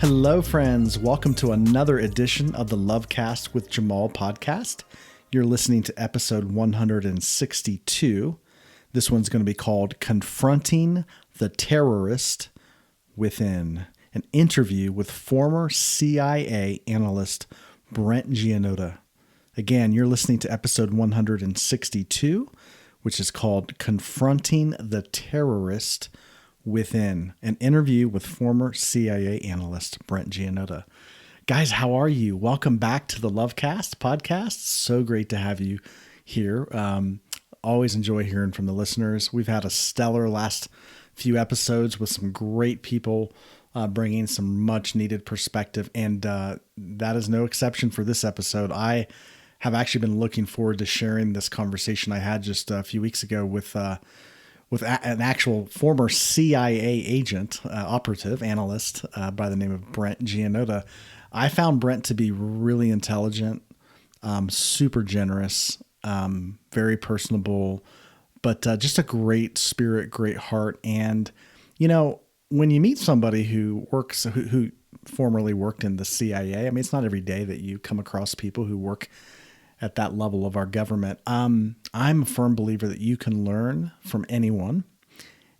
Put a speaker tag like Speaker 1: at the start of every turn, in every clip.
Speaker 1: Hello, friends. Welcome to another edition of the Lovecast with Jamal podcast. You're listening to episode 162. This one's going to be called Confronting the Terrorist Within, an interview with former CIA analyst Brent Giannotta. Again, you're listening to episode 162, which is called Confronting the Terrorist Within, an interview with former CIA analyst Brent Giannotta. Guys, how are you? Welcome back to the Lovecast podcast. So great to have you here. Always enjoy hearing from the listeners. We've had a stellar last few episodes with some great people bringing some much needed perspective, and that is no exception for this episode. I have actually been looking forward to sharing this conversation I had just a few weeks ago with an actual former CIA agent, operative analyst by the name of Brent Giannotta. I found Brent to be really intelligent, super generous, very personable, but just a great spirit, great heart. And, you know, when you meet somebody who formerly worked in the CIA, I mean, it's not every day that you come across people who work at that level of our government. I'm a firm believer that you can learn from anyone.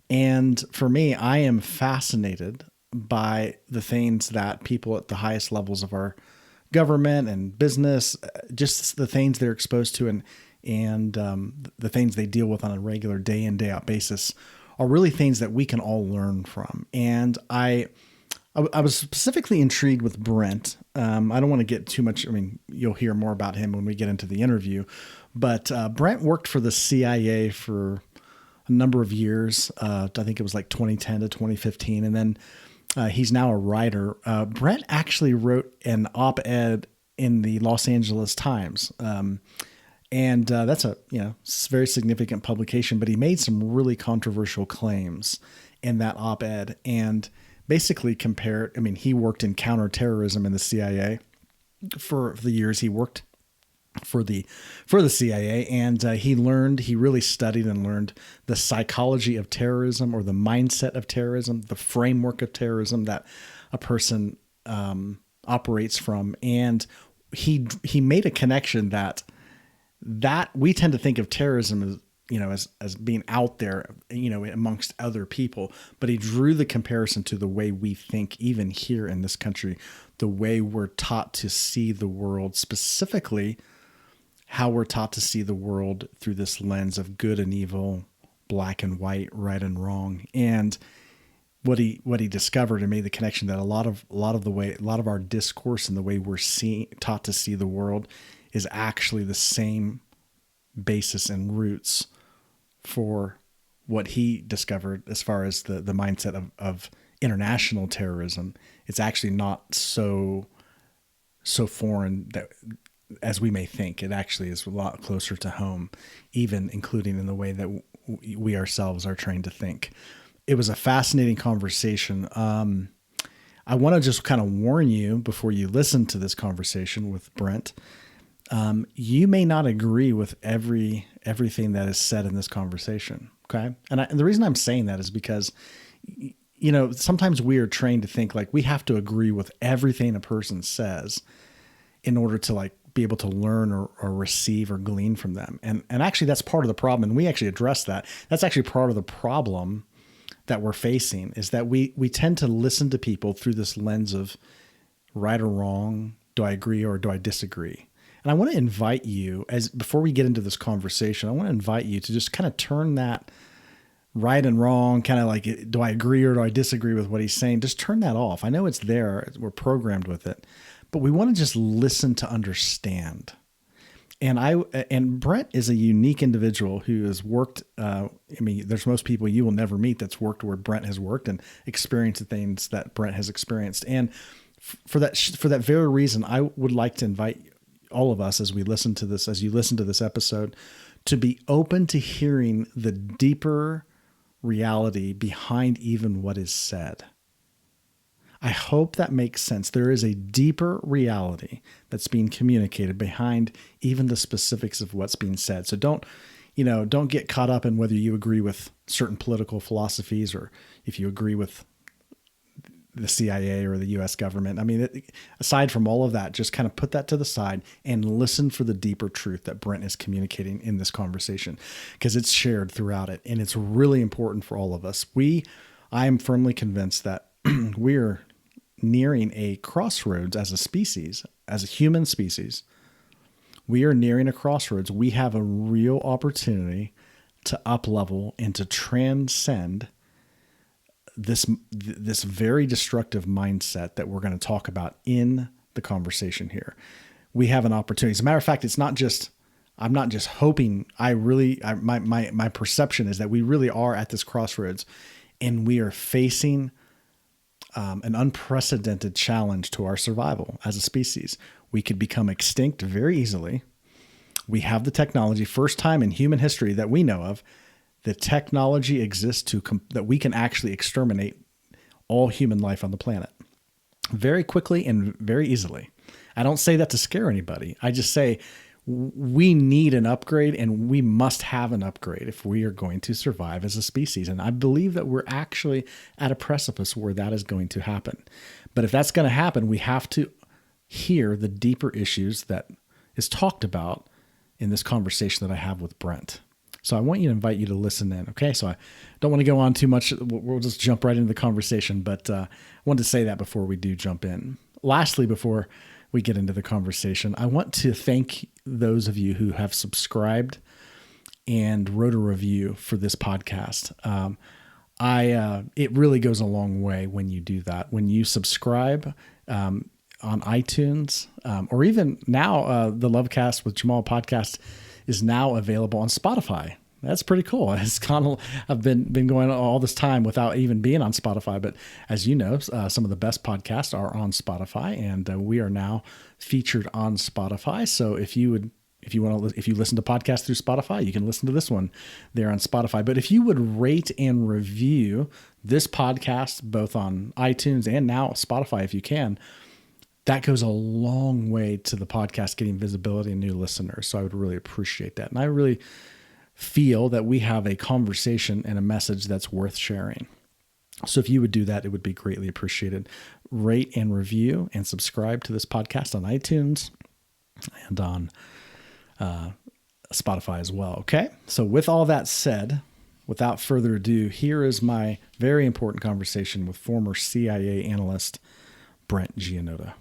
Speaker 1: And for me, I am fascinated by the things that people at the highest levels of our government and business, just the things they're exposed to and the things they deal with on a regular day in, day out basis are really things that we can all learn from. And I was specifically intrigued with Brent. I don't want to get too much. I mean, you'll hear more about him when we get into the interview. But Brent worked for the CIA for a number of years. I think it was like 2010 to 2015. And then he's now a writer. Brent actually wrote an op-ed in the Los Angeles Times. And that's a very significant publication. But he made some really controversial claims in that op-ed. And basically he worked in counterterrorism in the CIA for the years he worked for the CIA. And he really studied and learned the psychology of terrorism, or the mindset of terrorism, the framework of terrorism that a person operates from. And he made a connection that we tend to think of terrorism as being out there, amongst other people. But he drew the comparison to the way we think, even here in this country, the way we're taught to see the world, specifically how we're taught to see the world through this lens of good and evil, black and white, right and wrong. And what he discovered and made the connection that a lot of our discourse and the way we're taught to see the world is actually the same basis and roots for what he discovered as far as the mindset of international terrorism. It's actually not so foreign as we may think. It actually is a lot closer to home, even including in the way that we ourselves are trained to think. It was a fascinating conversation. I want to just kind of warn you before you listen to this conversation with Brent. You may not agree with everything that is said in this conversation. Okay. And the reason I'm saying that is because, sometimes we are trained to think like we have to agree with everything a person says in order to be able to learn or receive or glean from them. And actually that's part of the problem. And we actually address that. That's actually part of the problem that we're facing, is that we tend to listen to people through this lens of right or wrong. Do I agree or do I disagree? And I want to invite you, before we get into this conversation, I want to invite you to just kind of turn that right and wrong, kind of like, do I agree or do I disagree with what he's saying? Just turn that off. I know it's there. We're programmed with it, but we want to just listen to understand. And Brent is a unique individual who has worked. There's most people you will never meet that's worked where Brent has worked and experienced the things that Brent has experienced. And for that very reason, I would like to invite all of us, as you listen to this episode, to be open to hearing the deeper reality behind even what is said. I hope that makes sense. There is a deeper reality that's being communicated behind even the specifics of what's being said. So don't get caught up in whether you agree with certain political philosophies or if you agree with the CIA or the US government. I mean, aside from all of that, just kind of put that to the side and listen for the deeper truth that Brent is communicating in this conversation, because it's shared throughout it. And it's really important for all of us. I am firmly convinced that we're nearing a crossroads as a species, as a human species. We are nearing a crossroads. We have a real opportunity to up level and to transcend this very destructive mindset that we're going to talk about in the conversation here. We have an opportunity. As a matter of fact, I'm not just hoping. My perception is that we really are at this crossroads, and we are facing an unprecedented challenge to our survival as a species. We could become extinct very easily. We have the technology, first time in human history that we know of, the technology exists that we can actually exterminate all human life on the planet very quickly and very easily. I don't say that to scare anybody. I just say we need an upgrade, and we must have an upgrade if we are going to survive as a species. And I believe that we're actually at a precipice where that is going to happen. But if that's going to happen, we have to hear the deeper issues that is talked about in this conversation that I have with Brent. So I want you to invite you to listen in. Okay. So I don't want to go on too much. We'll just jump right into the conversation, but I wanted to say that before we do jump in. Lastly, before we get into the conversation, I want to thank those of you who have subscribed and wrote a review for this podcast. It really goes a long way when you do that. When you subscribe on iTunes, or even now, the Lovecast with Jamal podcast is now available on Spotify. That's pretty cool. I've been going all this time without even being on Spotify, but as you know, some of the best podcasts are on Spotify, and we are now featured on Spotify. So if you listen to podcasts through Spotify, you can listen to this one there on Spotify. But if you would rate and review this podcast, both on iTunes and now Spotify, if you can, that goes a long way to the podcast getting visibility and new listeners. So I would really appreciate that. And I really feel that we have a conversation and a message that's worth sharing. So if you would do that, it would be greatly appreciated. Rate and review and subscribe to this podcast on iTunes and on Spotify as well. Okay. So with all that said, without further ado, here is my very important conversation with former CIA analyst Brent Giannotta.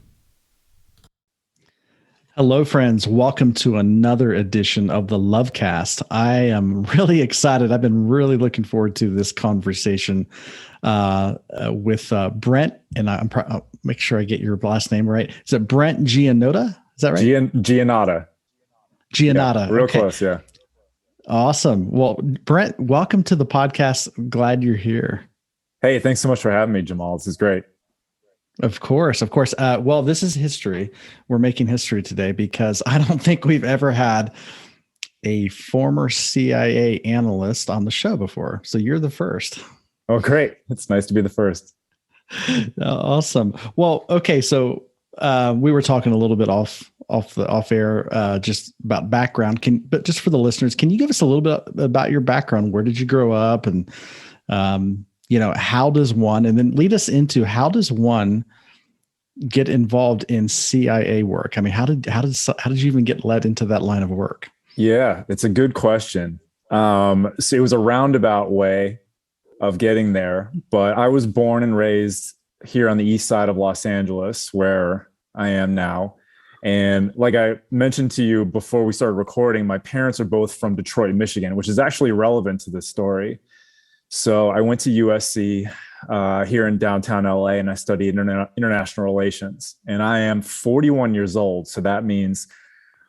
Speaker 1: Hello, friends. Welcome to another edition of the Lovecast. I am really excited. I've been really looking forward to this conversation with Brent, and I'll make sure I get your last name right. Is it Brent Giannotta? Is that right?
Speaker 2: Giannotta.
Speaker 1: Giannotta.
Speaker 2: Yeah, real close, yeah.
Speaker 1: Awesome. Well, Brent, welcome to the podcast. Glad you're here.
Speaker 2: Hey, thanks so much for having me, Jamal. This is great.
Speaker 1: Of course. Well, this is history. We're making history today because I don't think we've ever had a former CIA analyst on the show before. So you're the first.
Speaker 2: Oh, great. It's nice to be the first.
Speaker 1: Awesome. Well, okay. So we were talking a little bit off air, just about background. But just for the listeners, can you give us a little bit about your background? Where did you grow up, and how does one, and then lead us into how does one get involved in CIA work? I mean, how did you even get led into that line of work?
Speaker 2: Yeah, it's a good question. So it was a roundabout way of getting there, but I was born and raised here on the east side of Los Angeles, where I am now. And like I mentioned to you before we started recording, my parents are both from Detroit, Michigan, which is actually relevant to this story. So I went to USC here in downtown LA, and I studied international relations. And I am 41 years old. So that means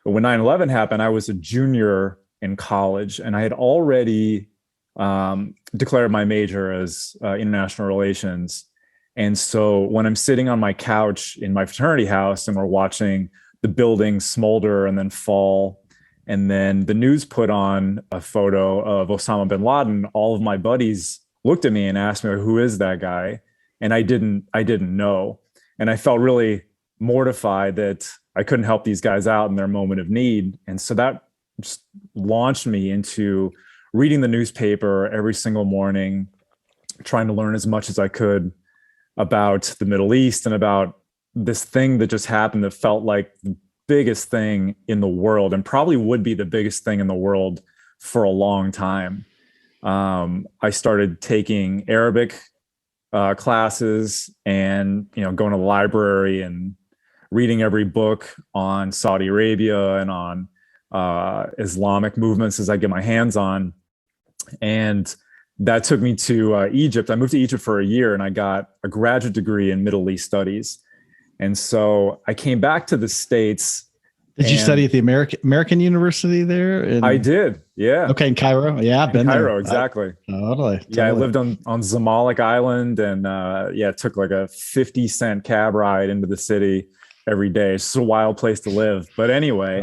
Speaker 2: when 9/11 happened, I was a junior in college, and I had already declared my major as international relations. And so when I'm sitting on my couch in my fraternity house and we're watching the building smolder and then fall, and then the news put on a photo of Osama bin Laden, all of my buddies looked at me and asked me, who is that guy? And I didn't know. And I felt really mortified that I couldn't help these guys out in their moment of need. And so that just launched me into reading the newspaper every single morning, trying to learn as much as I could about the Middle East and about this thing that just happened that felt like the biggest thing in the world, and probably would be the biggest thing in the world for a long time. I started taking Arabic classes, and going to the library and reading every book on Saudi Arabia and on Islamic movements as I get my hands on. And that took me to Egypt. I moved to Egypt for a year, and I got a graduate degree in Middle East studies. And so I came back to the States.
Speaker 1: Did you study at the American University there?
Speaker 2: I did. Yeah.
Speaker 1: Okay. In Cairo. Yeah. I've been
Speaker 2: Cairo,
Speaker 1: there.
Speaker 2: exactly.
Speaker 1: Totally.
Speaker 2: Yeah. I lived on Zamalek Island, and it took like a 50-cent cab ride into the city every day. It's just a wild place to live. But anyway,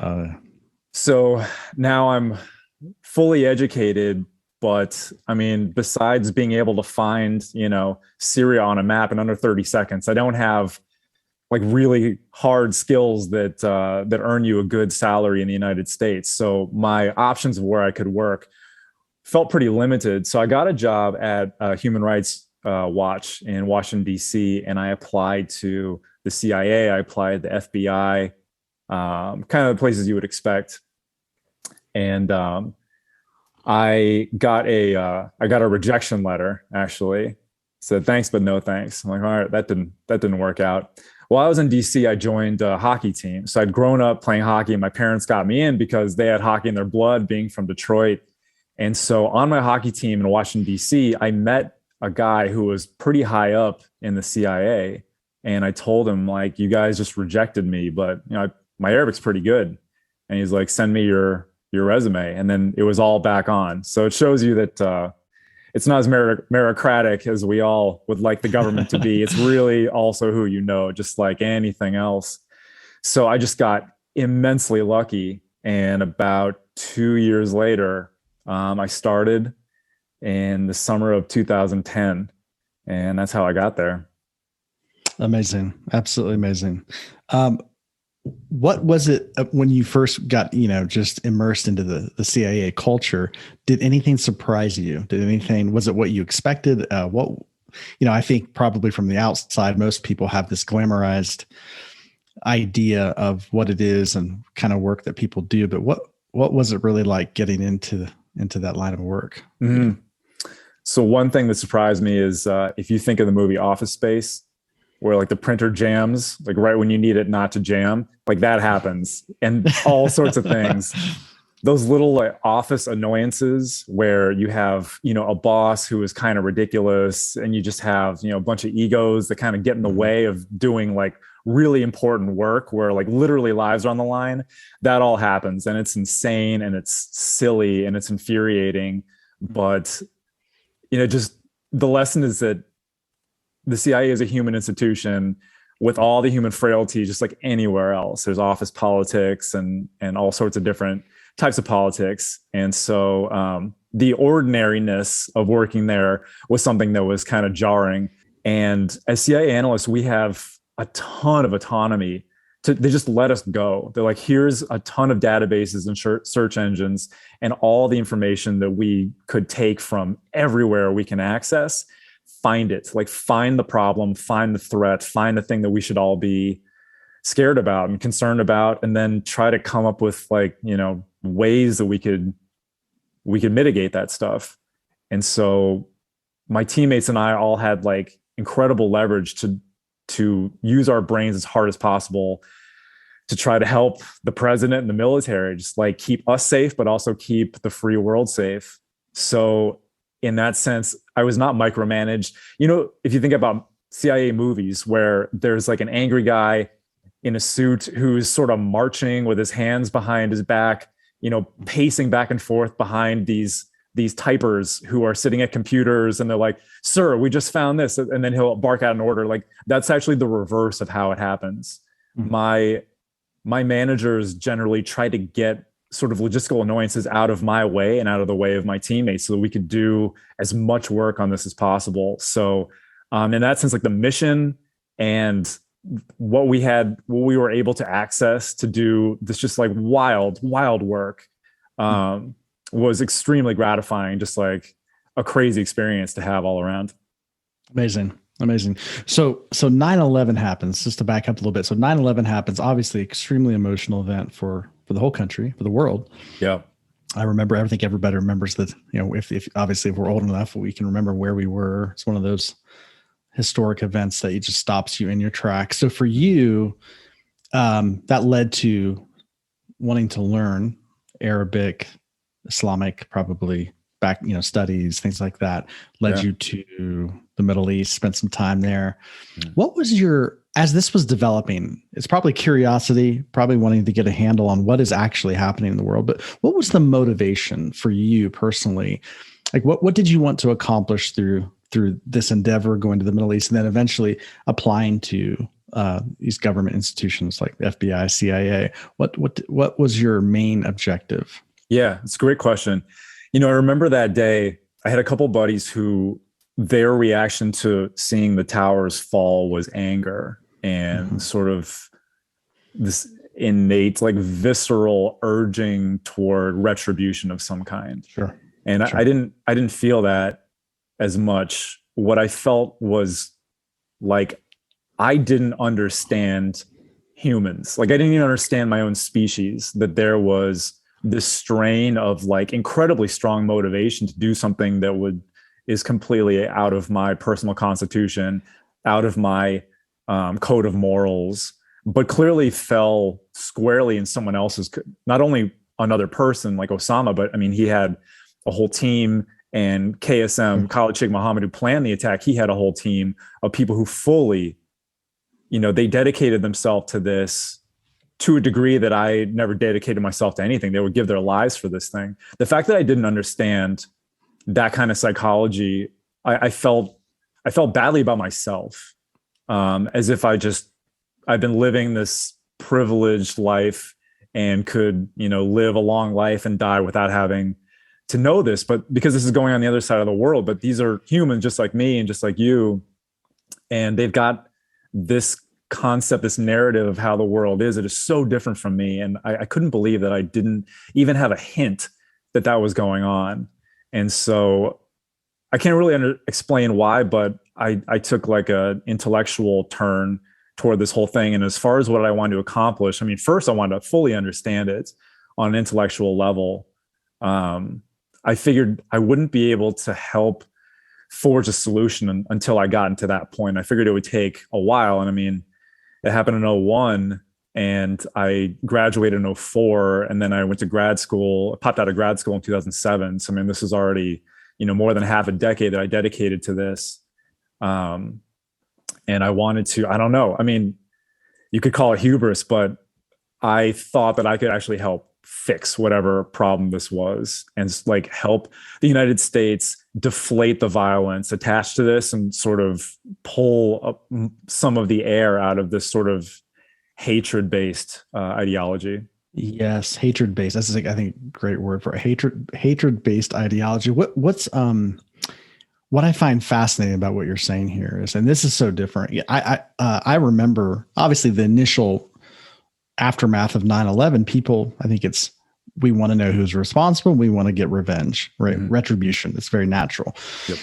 Speaker 2: so now I'm fully educated, but I mean, besides being able to find, Syria on a map in under 30 seconds, I don't have like really hard skills that earn you a good salary in the United States. So my options of where I could work felt pretty limited. So I got a job at Human Rights Watch in Washington, D.C., and I applied to the CIA. I applied to the FBI, kind of the places you would expect. And I got a rejection letter, actually. Said thanks, but no thanks. I'm like, all right, that didn't work out. While I was in DC, I joined a hockey team. So I'd grown up playing hockey, and my parents got me in because they had hockey in their blood, being from Detroit. And so on my hockey team in Washington, DC, I met a guy who was pretty high up in the CIA. And I told him, like, you guys just rejected me, but my Arabic's pretty good. And he's like, send me your resume. And then it was all back on. So it shows you that it's not as meritocratic as we all would like the government to be. It's really also who you know, just like anything else. So I just got immensely lucky. And about 2 years later, I started in the summer of 2010. And that's how I got there.
Speaker 1: Amazing. Absolutely amazing. What was it when you first got, just immersed into the CIA culture? Did anything surprise you? Was it what you expected? I think probably from the outside, most people have this glamorized idea of what it is and kind of work that people do. But what was it really like getting into that line of work?
Speaker 2: Mm-hmm. So one thing that surprised me is if you think of the movie Office Space, where like the printer jams, like right when you need it not to jam, like that happens, and all sorts of things. Those little like office annoyances where you have, a boss who is kind of ridiculous, and you just have, a bunch of egos that kind of get in the way of doing like really important work where like literally lives are on the line. That all happens, and it's insane, and it's silly, and it's infuriating. But, just the lesson is that the CIA is a human institution with all the human frailty, just like anywhere else. There's office politics and all sorts of different types of politics. And so the ordinariness of working there was something that was kind of jarring. And as CIA analysts, we have a ton of autonomy. They just let us go. They're like, here's a ton of databases and search engines and all the information that we could take from everywhere we can access. Find it, like find the problem, find the threat, find the thing that we should all be scared about and concerned about, and then try to come up with like, ways that we could mitigate that stuff. And so my teammates and I all had like incredible leverage to use our brains as hard as possible to try to help the president and the military just like keep us safe, but also keep the free world safe. So in that sense, I was not micromanaged. If you think about CIA movies where there's like an angry guy in a suit who's sort of marching with his hands behind his back, pacing back and forth behind these typers who are sitting at computers, and they're like, sir, we just found this. And then he'll bark out an order. Like that's actually the reverse of how it happens. Mm-hmm. My managers generally try to get sort of logistical annoyances out of my way and out of the way of my teammates so that we could do as much work on this as possible. So in that sense, like the mission and what we were able to access to do this just like wild work was extremely gratifying, just like a crazy experience to have all around.
Speaker 1: Amazing. Amazing. So 9/11 happens, just to back up a little bit. So 9/11 happens, obviously extremely emotional event for the whole country, for the world.
Speaker 2: Yeah.
Speaker 1: I remember, I think everybody remembers that, if obviously if we're old enough, we can remember where we were. It's one of those historic events that it just stops you in your tracks. So for you, that led to wanting to learn Arabic, Islamic, probably back, studies, things like that, led you to the Middle East, spent some time there. What was as this was developing, it's probably curiosity, probably wanting to get a handle on what is actually happening in the world, but what was the motivation for you personally? Like what did you want to accomplish through this endeavor, going to the Middle East, and then eventually applying to these government institutions like the FBI, CIA? What was your main objective?
Speaker 2: Yeah, it's a great question. I remember that day, I had a couple buddies who their reaction to seeing the towers fall was anger and sort of this innate, like visceral urging toward retribution of some kind.
Speaker 1: Sure.
Speaker 2: And
Speaker 1: sure.
Speaker 2: I didn't feel that as much. What I felt was like I didn't understand humans. Like I didn't even understand my own species, that there was this strain of like incredibly strong motivation to do something that is completely out of my personal constitution, out of my code of morals, but clearly fell squarely in someone else's, not only another person like Osama, but I mean, he had a whole team, and KSM, Khalid Sheikh Mohammed, who planned the attack, he had a whole team of people who fully, they dedicated themselves to this to a degree that I never dedicated myself to anything. They would give their lives for this thing. The fact that I didn't understand that kind of psychology, I felt badly about myself, as if I've been living this privileged life and could, live a long life and die without having to know this. But because this is going on the other side of the world, but these are humans just like me and just like you, and they've got this concept, this narrative of how the world is. It is so different from me. And I couldn't believe that I didn't even have a hint that was going on. And so I can't really explain why, but I took like an intellectual turn toward this whole thing. And as far as what I wanted to accomplish, I mean, first I wanted to fully understand it on an intellectual level. I figured I wouldn't be able to help forge a solution until I got into that point. I figured it would take a while. And I mean, it happened in 2001, and I graduated in 2004, and then I went to grad school, popped out of grad school in 2007. So I mean, this is already, more than half a decade that I dedicated to this. And I wanted to, I don't know, I mean, you could call it hubris, but I thought that I could actually help fix whatever problem this was, and like help the United States deflate the violence attached to this and sort of pull up some of the air out of this sort of hatred-based ideology.
Speaker 1: Yes, hatred-based. That's I think great word for it. Hatred-based ideology. What I find fascinating about what you're saying here is, and this is so different. I remember obviously the initial aftermath of 9/11, people, I think we want to know who's responsible. We want to get revenge, right? Mm-hmm. Retribution. It's very natural. Yep.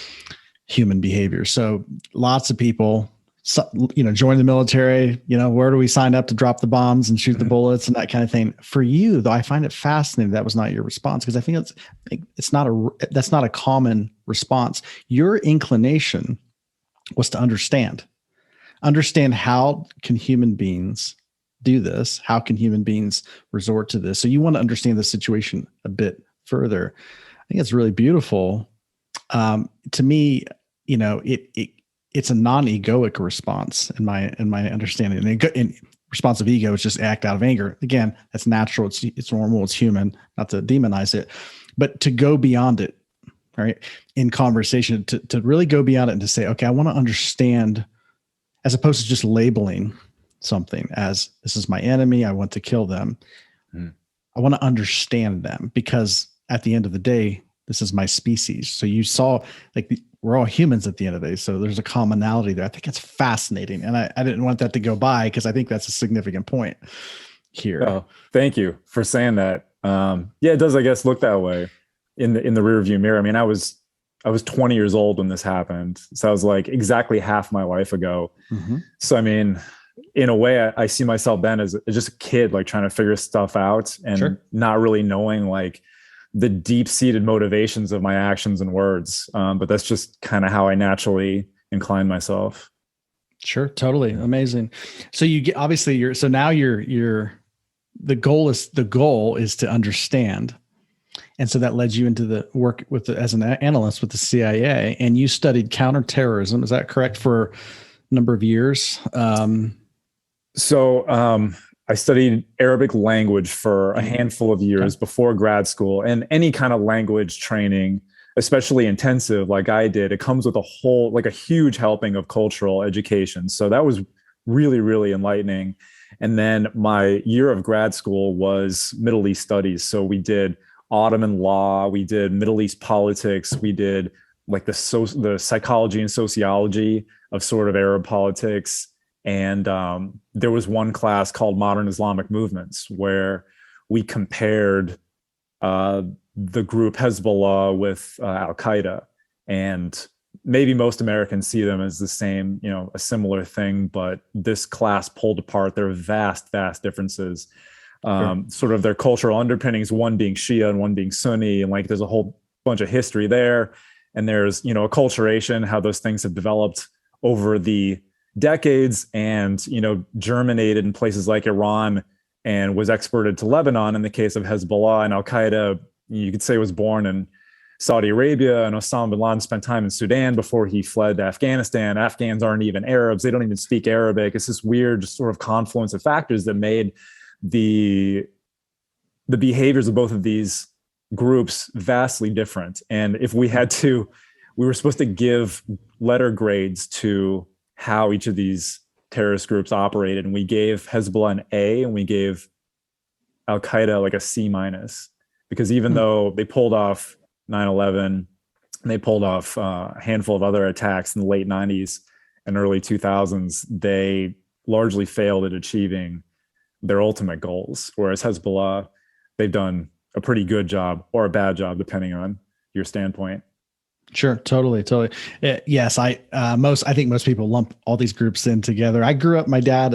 Speaker 1: Human behavior. So lots of people, join the military, where do we sign up to drop the bombs and shoot the bullets and that kind of thing. For you though, I find it fascinating that was not your response, because I think that's not a common response. Your inclination was to understand how can human beings do this? How can human beings resort to this? So you want to understand the situation a bit further. I think it's really beautiful. To me, it's a non-egoic response in my understanding. And response of ego is just act out of anger. Again, that's natural. It's normal. It's human. Not to demonize it, but to go beyond it, right? In conversation, to really go beyond it and to say, okay, I want to understand, as opposed to just labeling something as this is my enemy, I want to kill them. I want to understand them, because at the end of the day, this is my species. So you saw, we're all humans at the end of the day. So there's a commonality there. I think it's fascinating. And I didn't want that to go by, because I think that's a significant point here.
Speaker 2: Oh, thank you for saying that. Yeah, it does, I guess, look that way in the rear view mirror. I mean, I was I was 20 years old when this happened. So I was like exactly half my life ago.
Speaker 1: Mm-hmm.
Speaker 2: So, I mean, in a way, I see myself then as just a kid, like trying to figure stuff out and
Speaker 1: Sure.
Speaker 2: not really knowing like the deep seated motivations of my actions and words. But that's just kind of how I naturally incline myself.
Speaker 1: Sure. Totally. Amazing. So you get, obviously so now the goal is to understand. And so that led you into the work as an analyst with the CIA, and you studied counterterrorism. Is that correct, for a number of years?
Speaker 2: So I studied Arabic language for a handful of years before grad school, and any kind of language training, especially intensive like I did, it comes with a huge helping of cultural education. So that was really, really enlightening. And then my year of grad school was Middle East studies. So we did Ottoman law, we did Middle East politics, we did like the psychology and sociology of sort of Arab politics. And there was one class called Modern Islamic Movements where we compared the group Hezbollah with Al Qaeda. And maybe most Americans see them as the same, a similar thing. But this class pulled apart their vast, vast differences, sort of their cultural underpinnings, one being Shia and one being Sunni. And like there's a whole bunch of history there. And there's, acculturation, how those things have developed over the decades and germinated in places like Iran and was exported to Lebanon in the case of Hezbollah. And Al Qaeda, you could say, was born in Saudi Arabia, and Osama bin Laden spent time in Sudan before he fled to Afghanistan. Afghans aren't even Arabs. They don't even speak Arabic. It's this weird just sort of confluence of factors that made the behaviors of both of these groups vastly different. And if we were supposed to give letter grades to how each of these terrorist groups operated, and we gave Hezbollah an A and we gave Al Qaeda like a C minus, because even though they pulled off 9/11 and they pulled off a handful of other attacks in the late 90s and early 2000s, they largely failed at achieving their ultimate goals. Whereas Hezbollah, they've done a pretty good job, or a bad job, depending on your standpoint.
Speaker 1: Sure. Totally. Yes. I think most people lump all these groups in together. I grew up, my dad,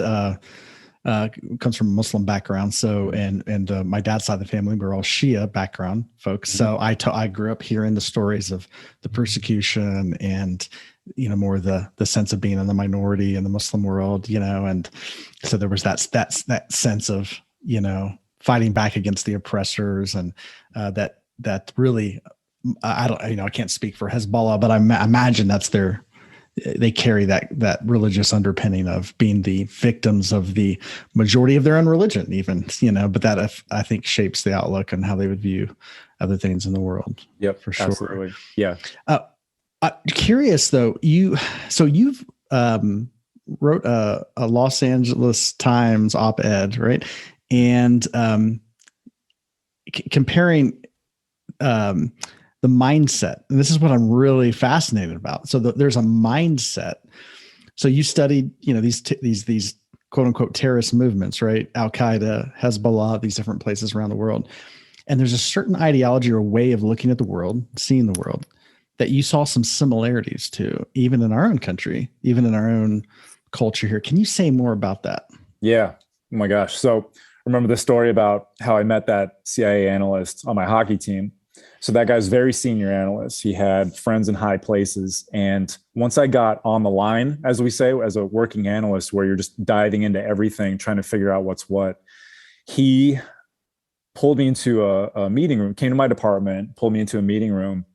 Speaker 1: comes from a Muslim background. So, and my dad's side of the family, we're all Shia background folks. Mm-hmm. So I grew up hearing the stories of the persecution and, more the sense of being in the minority in the Muslim world, and so there was that sense of, fighting back against the oppressors, and that really, I can't speak for Hezbollah, but I imagine they carry that religious underpinning of being the victims of the majority of their own religion, even, but that I think shapes the outlook and how they would view other things in the world.
Speaker 2: Yep,
Speaker 1: for sure.
Speaker 2: Absolutely. Yeah.
Speaker 1: Curious though, you've wrote a Los Angeles Times op-ed, right? And comparing the mindset. And this is what I'm really fascinated about. So there's a mindset. So you studied, these quote unquote terrorist movements, right? Al Qaeda, Hezbollah, these different places around the world. And there's a certain ideology or way of looking at the world, seeing the world, that you saw some similarities to, even in our own country, even in our own culture here. Can you say more about that?
Speaker 2: Yeah. Oh my gosh. So remember the story about how I met that CIA analyst on my hockey team. So that guy's very senior analyst. He had friends in high places. And once I got on the line, as we say, as a working analyst, where you're just diving into everything, trying to figure out what's what, he pulled me into a meeting room, came to my department, pulled me into a meeting room.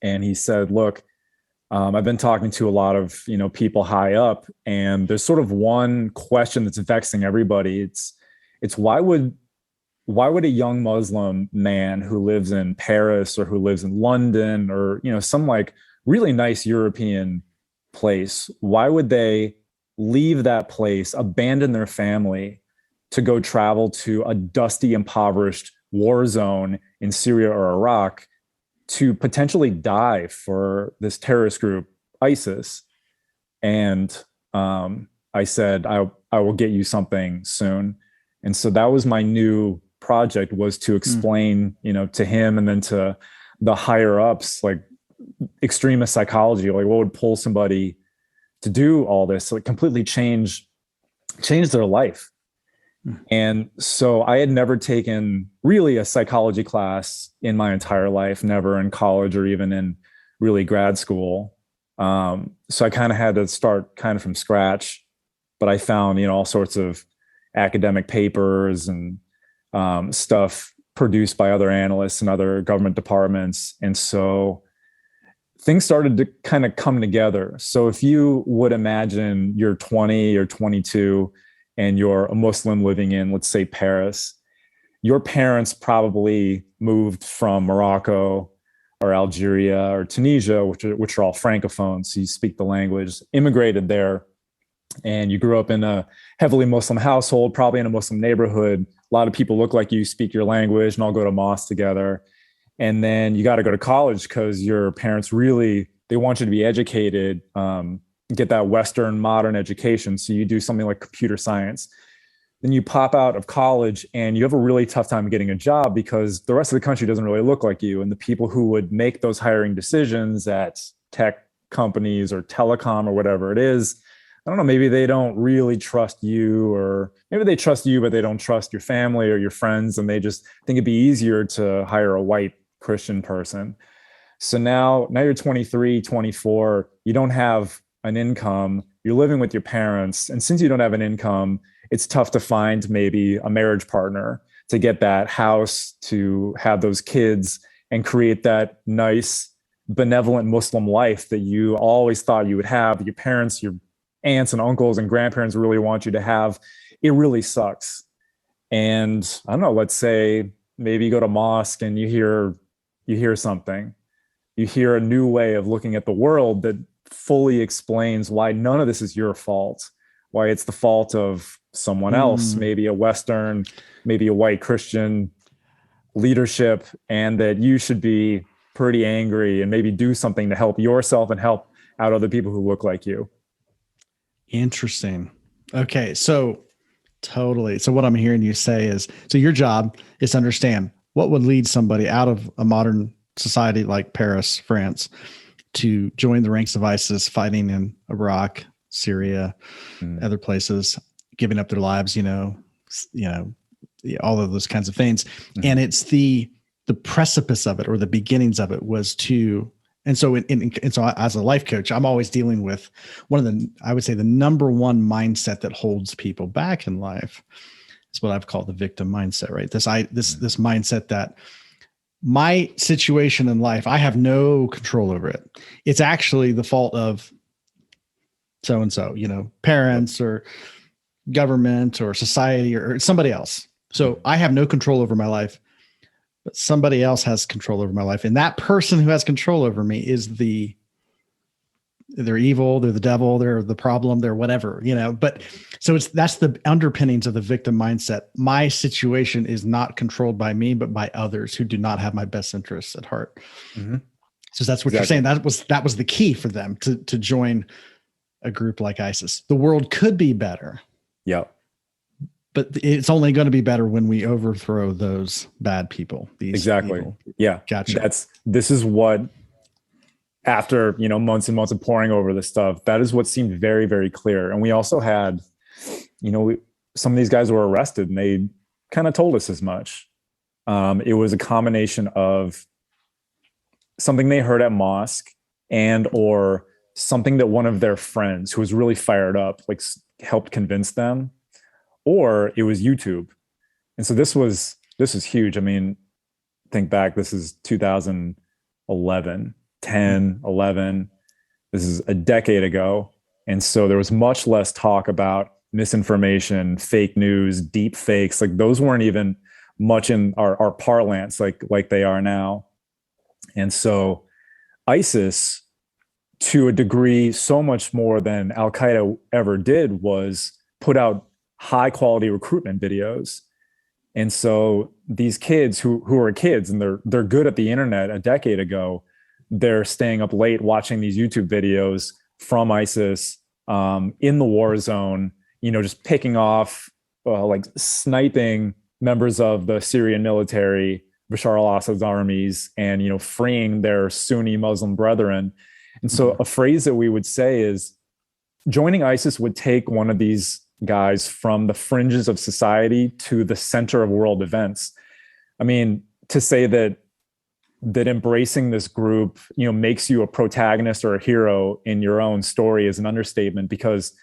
Speaker 2: And he said, look, I've been talking to a lot of, people high up, and there's sort of one question that's vexing everybody. It's why would a young Muslim man who lives in Paris or who lives in London or, some like really nice European place, why would they leave that place, abandon their family to go travel to a dusty, impoverished war zone in Syria or Iraq to potentially die for this terrorist group, ISIS? And I said, I will get you something soon. And so that was my new project, was to explain, to him and then to the higher ups, like extremist psychology, like what would pull somebody to do all this, like completely change their life. And so I had never taken really a psychology class in my entire life, never in college or even in really grad school. So I kind of had to start kind of from scratch, but I found, all sorts of academic papers and stuff produced by other analysts and other government departments. And so things started to kind of come together. So if you would imagine you're 20 or 22 and you're a Muslim living in, let's say, Paris, your parents probably moved from Morocco or Algeria or Tunisia, which are all francophones, so you speak the language, immigrated there, and you grew up in a heavily Muslim household, probably in a Muslim neighborhood. A lot of people look like you, speak your language, and all go to mosque together. And then you got to go to college because your parents really, they want you to be educated, get that Western modern education. So you do something like computer science. Then you pop out of college and you have a really tough time getting a job because the rest of the country doesn't really look like you. And the people who would make those hiring decisions at tech companies or telecom or whatever it is, I don't know, maybe they don't really trust you, or maybe they trust you, but they don't trust your family or your friends. And they just think it'd be easier to hire a white Christian person. So now you're 23, 24, you don't have an income, you're living with your parents. And since you don't have an income, it's tough to find maybe a marriage partner to get that house, to have those kids and create that nice, benevolent Muslim life that you always thought you would have. Your parents, your aunts and uncles and grandparents really want you to have. It really sucks. And I don't know, let's say maybe you go to mosque and you hear something. You hear a new way of looking at the world that fully explains why none of this is your fault, why it's the fault of someone else, maybe a Western, maybe a white Christian leadership, and that you should be pretty angry and maybe do something to help yourself and help out other people who look like you.
Speaker 1: Interesting. Okay. So totally. So what I'm hearing you say is, so your job is to understand what would lead somebody out of a modern society like Paris, France, to join the ranks of ISIS, fighting in Iraq, Syria, other places, giving up their lives, all of those kinds of things. And it's the precipice of it, or the beginnings of it, was to, and so as a life coach, I'm always dealing with I would say the number one mindset that holds people back in life is what I've called the victim mindset, right? This mindset that my situation in life, I have no control over it. It's actually the fault of so-and-so, parents or government or society or somebody else. So I have no control over my life, but somebody else has control over my life. And that person who has control over me they're evil, they're the devil, they're the problem, they're whatever, but so that's the underpinnings of the victim mindset. My situation is not controlled by me, but by others who do not have my best interests at heart. So that's what you're saying. That was the key for them to join a group like ISIS. The world could be better.
Speaker 2: Yeah.
Speaker 1: But it's only going to be better when we overthrow those bad people.
Speaker 2: Exactly.
Speaker 1: Evil.
Speaker 2: Yeah.
Speaker 1: Gotcha.
Speaker 2: This is what, after, months and months of poring over this stuff, that is what seemed very, very clear. And we also had, some of these guys were arrested and they kind of told us as much. It was a combination of something they heard at mosque and or something that one of their friends who was really fired up, like, helped convince them, or it was YouTube. And so this was huge. I mean, think back, this is 2011, 10, 11. This is a decade ago. And so there was much less talk about misinformation, fake news, deep fakes. Like, those weren't even much in our parlance like they are now. And so ISIS, to a degree, so much more than Al-Qaeda ever did, was put out high quality recruitment videos. And so these kids who are kids and they're good at the internet a decade ago, they're staying up late watching these YouTube videos from ISIS in the war zone, just picking off, like sniping members of the Syrian military Bashar al-Assad's armies and, freeing their Sunni Muslim brethren. And so a phrase that we would say is joining ISIS would take one of these guys from the fringes of society to the center of world events. I mean, to say that embracing this group, makes you a protagonist or a hero in your own story is an understatement, because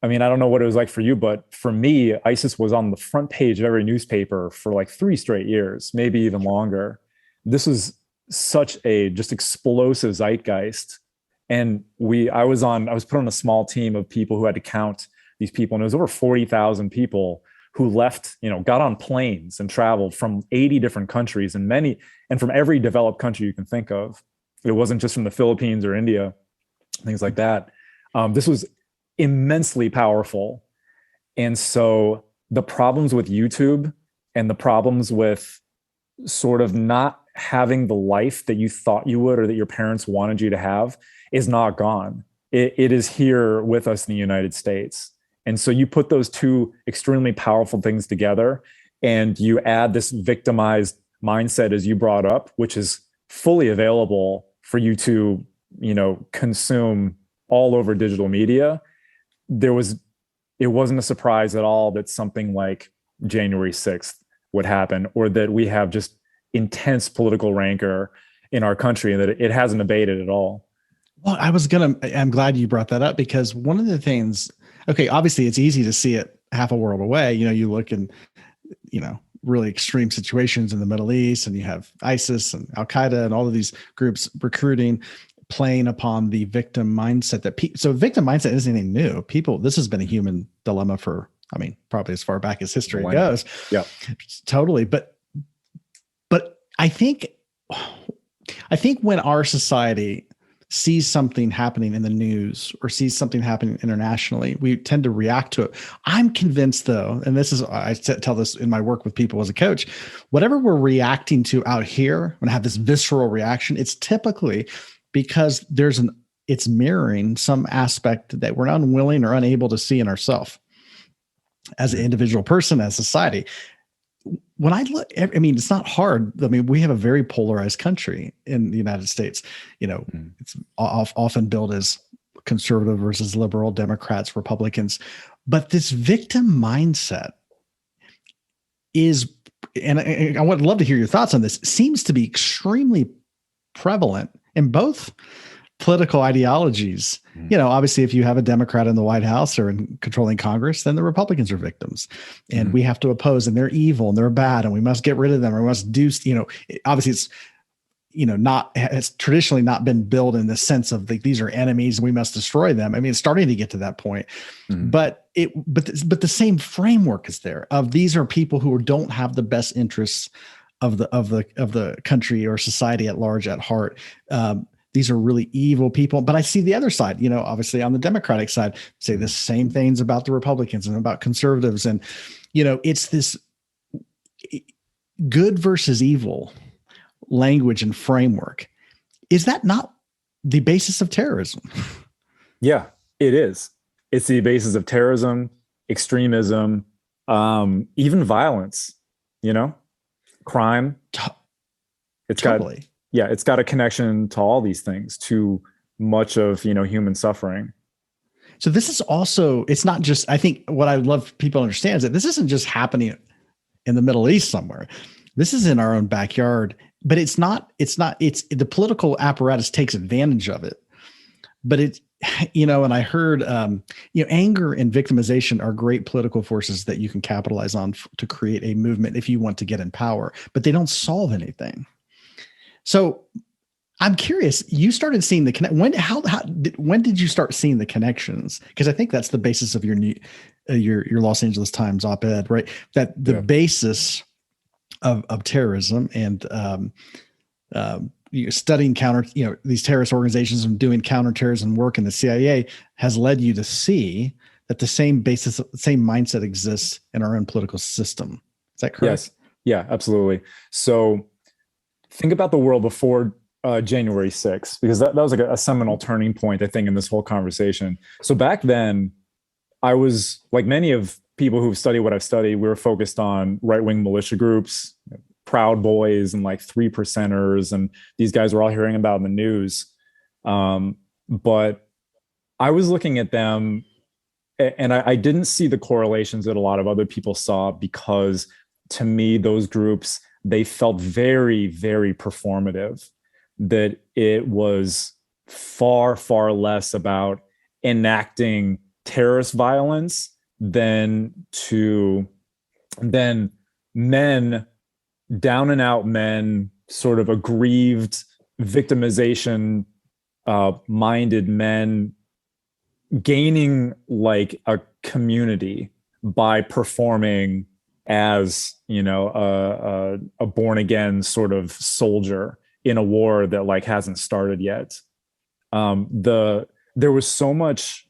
Speaker 2: I mean, I don't know what it was like for you, but for me, ISIS was on the front page of every newspaper for like 3 straight years, maybe even longer. This was such a just explosive zeitgeist. And I was put on a small team of people who had to count these people. And it was over 40,000 people who left, got on planes and traveled from 80 different countries and from every developed country you can think of. It wasn't just from the Philippines or India, things like that. This was immensely powerful. And so the problems with YouTube and the problems with sort of not having the life that you thought you would or that your parents wanted you to have is not gone. It is here with us in the United States. And so you put those two extremely powerful things together and you add this victimized mindset, as you brought up, which is fully available for you to, consume all over digital media. It wasn't a surprise at all that something like January 6th would happen, or that we have just intense political rancor in our country and that it hasn't abated at all.
Speaker 1: Well, I'm glad you brought that up, because one of the things, okay, obviously it's easy to see it half a world away. You look in, really extreme situations in the Middle East, and you have ISIS and Al Qaeda and all of these groups recruiting, playing upon the victim mindset so victim mindset isn't anything new. This has been a human dilemma for, probably as far back as history goes.
Speaker 2: Yeah,
Speaker 1: totally. But I think when our society sees something happening in the news or sees something happening internationally, we tend to react to it. I'm convinced, though, and I tell this in my work with people as a coach, whatever we're reacting to out here, when I have this visceral reaction, it's typically because it's mirroring some aspect that we're unwilling or unable to see in ourselves as an individual person, as society. When I look, it's not hard. We have a very polarized country in the United States. It's often billed as conservative versus liberal, Democrats, Republicans. But this victim mindset is, and I would love to hear your thoughts on this, seems to be extremely prevalent in both political ideologies. Obviously, if you have a Democrat in the White House or in controlling Congress, then the Republicans are victims, and we have to oppose, and they're evil and they're bad, and we must get rid of them, or we must do, obviously it's, it's traditionally not been built in the sense of these are enemies and we must destroy them. It's starting to get to that point, but the same framework is there of these are people who don't have the best interests of the country or society at large at heart. These are really evil people. But I see the other side, obviously on the Democratic side, say the same things about the Republicans and about conservatives. And, it's this good versus evil language and framework. Is that not the basis of terrorism?
Speaker 2: Yeah, it is. It's the basis of terrorism, extremism, even violence, crime. It's
Speaker 1: totally.
Speaker 2: It's got a connection to all these things, to much of, human suffering.
Speaker 1: So this is also, it's not just, I think what I love people to understand is that this isn't just happening in the Middle East somewhere. This is in our own backyard, but it's the political apparatus takes advantage of it. But it's, and I heard, anger and victimization are great political forces that you can capitalize on to create a movement if you want to get in power, but they don't solve anything. So I'm curious, you started seeing the connect. When did you start seeing the connections? Because I think that's the basis of your Los Angeles Times op-ed, right? That the basis of terrorism and studying these terrorist organizations and doing counterterrorism work in the CIA has led you to see that the same mindset exists in our own political system. Is that correct?
Speaker 2: Yes. Yeah, absolutely. So think about the world before January 6th, because that was like a seminal turning point, I think, in this whole conversation. So back then, I was, like many of people who've studied what I've studied, we were focused on right-wing militia groups, Proud Boys and like 3%ers, and these guys were all hearing about in the news. But I was looking at them, and I didn't see the correlations that a lot of other people saw, because to me, those groups, they felt very, very performative, that it was far, far less about enacting terrorist violence than men, down and out men, sort of aggrieved, victimization minded men, gaining like a community by performing as, you know, a born again sort of soldier in a war that like hasn't started yet. There was so much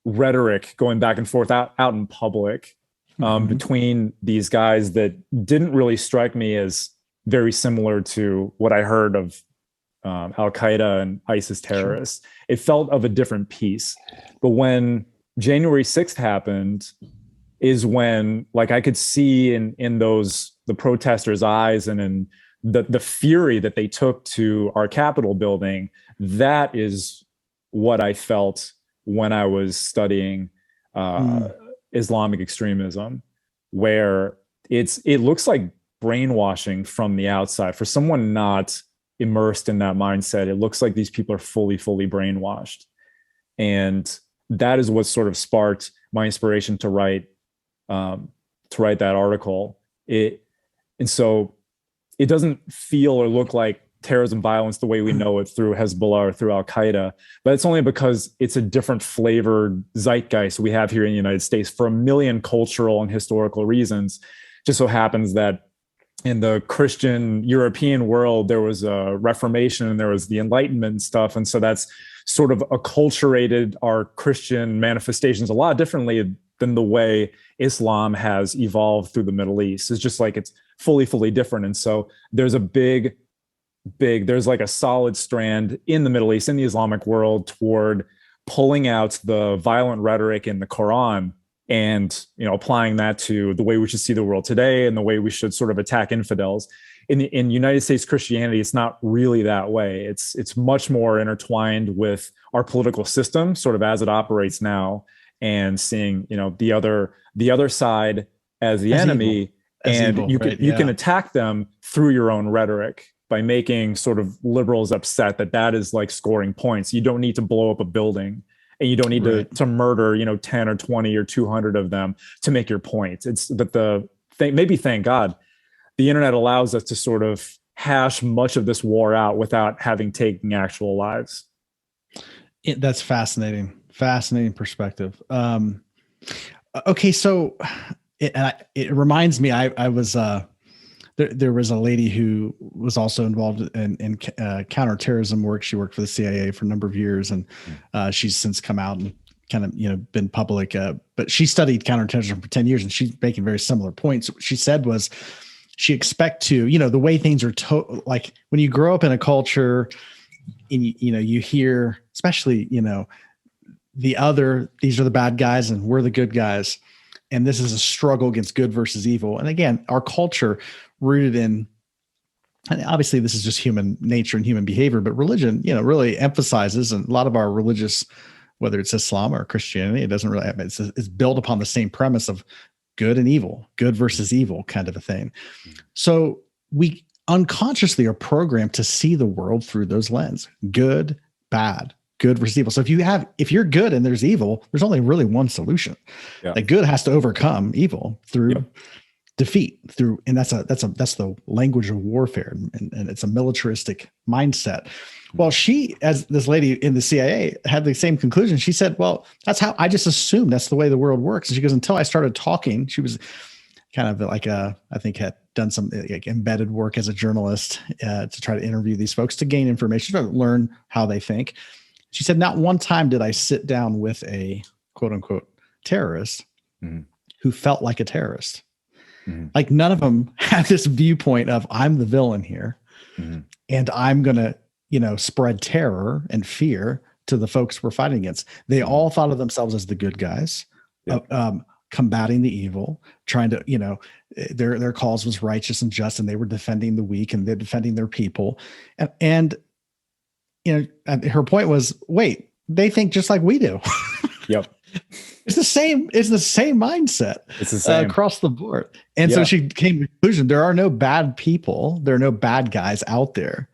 Speaker 2: rhetoric going back and forth out in public between these guys that didn't really strike me as very similar to what I heard of Al-Qaeda and ISIS terrorists. Sure. It felt of a different piece. But when January 6th happened, is when like I could see in those the protesters' eyes and in the fury that they took to our Capitol building. That is what I felt when I was studying Islamic extremism, where it looks like brainwashing from the outside. For someone not immersed in that mindset, it looks like these people are fully brainwashed. And that is what sort of sparked my inspiration to write that article. And so it doesn't feel or look like terrorism violence the way we know it through Hezbollah or through Al-Qaeda, but it's only because it's a different flavored zeitgeist we have here in the United States for a million cultural and historical reasons. Just so happens that in the Christian European world, there was a Reformation and there was the Enlightenment stuff. And so that's sort of acculturated our Christian manifestations a lot differently than the way Islam has evolved through the Middle East. It's just like it's fully different. And so there's there's like a solid strand in the Middle East, in the Islamic world, toward pulling out the violent rhetoric in the Quran and, you know, applying that to the way we should see the world today and the way we should sort of attack infidels. In United States Christianity, it's not really that way. It's much more intertwined with our political system, sort of as it operates now, and seeing, you know, the other side as the enemy, you can attack them through your own rhetoric by making sort of liberals upset that is like scoring points. You don't need to blow up a building, and you don't need to murder, you know, 10 or 20 or 200 of them to make your point. It's that maybe thank God the internet allows us to sort of hash much of this war out without having taken actual lives.
Speaker 1: That's fascinating perspective. Okay, so it reminds me, I was there was a lady who was also involved in counterterrorism work. She worked for the CIA for a number of years, and she's since come out and kind of, you know, been public. But she studied counterterrorism for 10 years, and she's making very similar points. What she said was she expect to, you know, the way things are like when you grow up in a culture and you know, you hear, especially, you know, these are the bad guys and we're the good guys. And this is a struggle against good versus evil. And again, our culture rooted in, and obviously this is just human nature and human behavior, but religion, you know, really emphasizes, and a lot of our religious, whether it's Islam or Christianity, it doesn't really happen. It's built upon the same premise of good and evil, good versus evil kind of a thing. So we unconsciously are programmed to see the world through those lenses: good, bad, good versus evil. So if you're good and there's evil, there's only really one solution. Yeah. That good has to overcome evil through defeat, and that's the language of warfare, and it's a militaristic mindset. Well, she, as this lady in the CIA, had the same conclusion. She said, well, that's how I just assumed that's the way the world works. And she goes, until I started talking, she was kind of like I think had done some like embedded work as a journalist to try to interview these folks to gain information, to learn how they think. She said, not one time did I sit down with a quote unquote terrorist who felt like a terrorist. Like none of them had this viewpoint of I'm the villain here and I'm going to, you know, spread terror and fear to the folks we're fighting against. They all thought of themselves as the good guys. combating the evil, trying to, their cause was righteous and just, and they were defending the weak and they're defending their people. And her point was, wait, they think just like we do.
Speaker 2: Yep.
Speaker 1: It's the same mindset.
Speaker 2: It's the same
Speaker 1: across the board. And so she came to the conclusion, there are no bad people. There are no bad guys out there.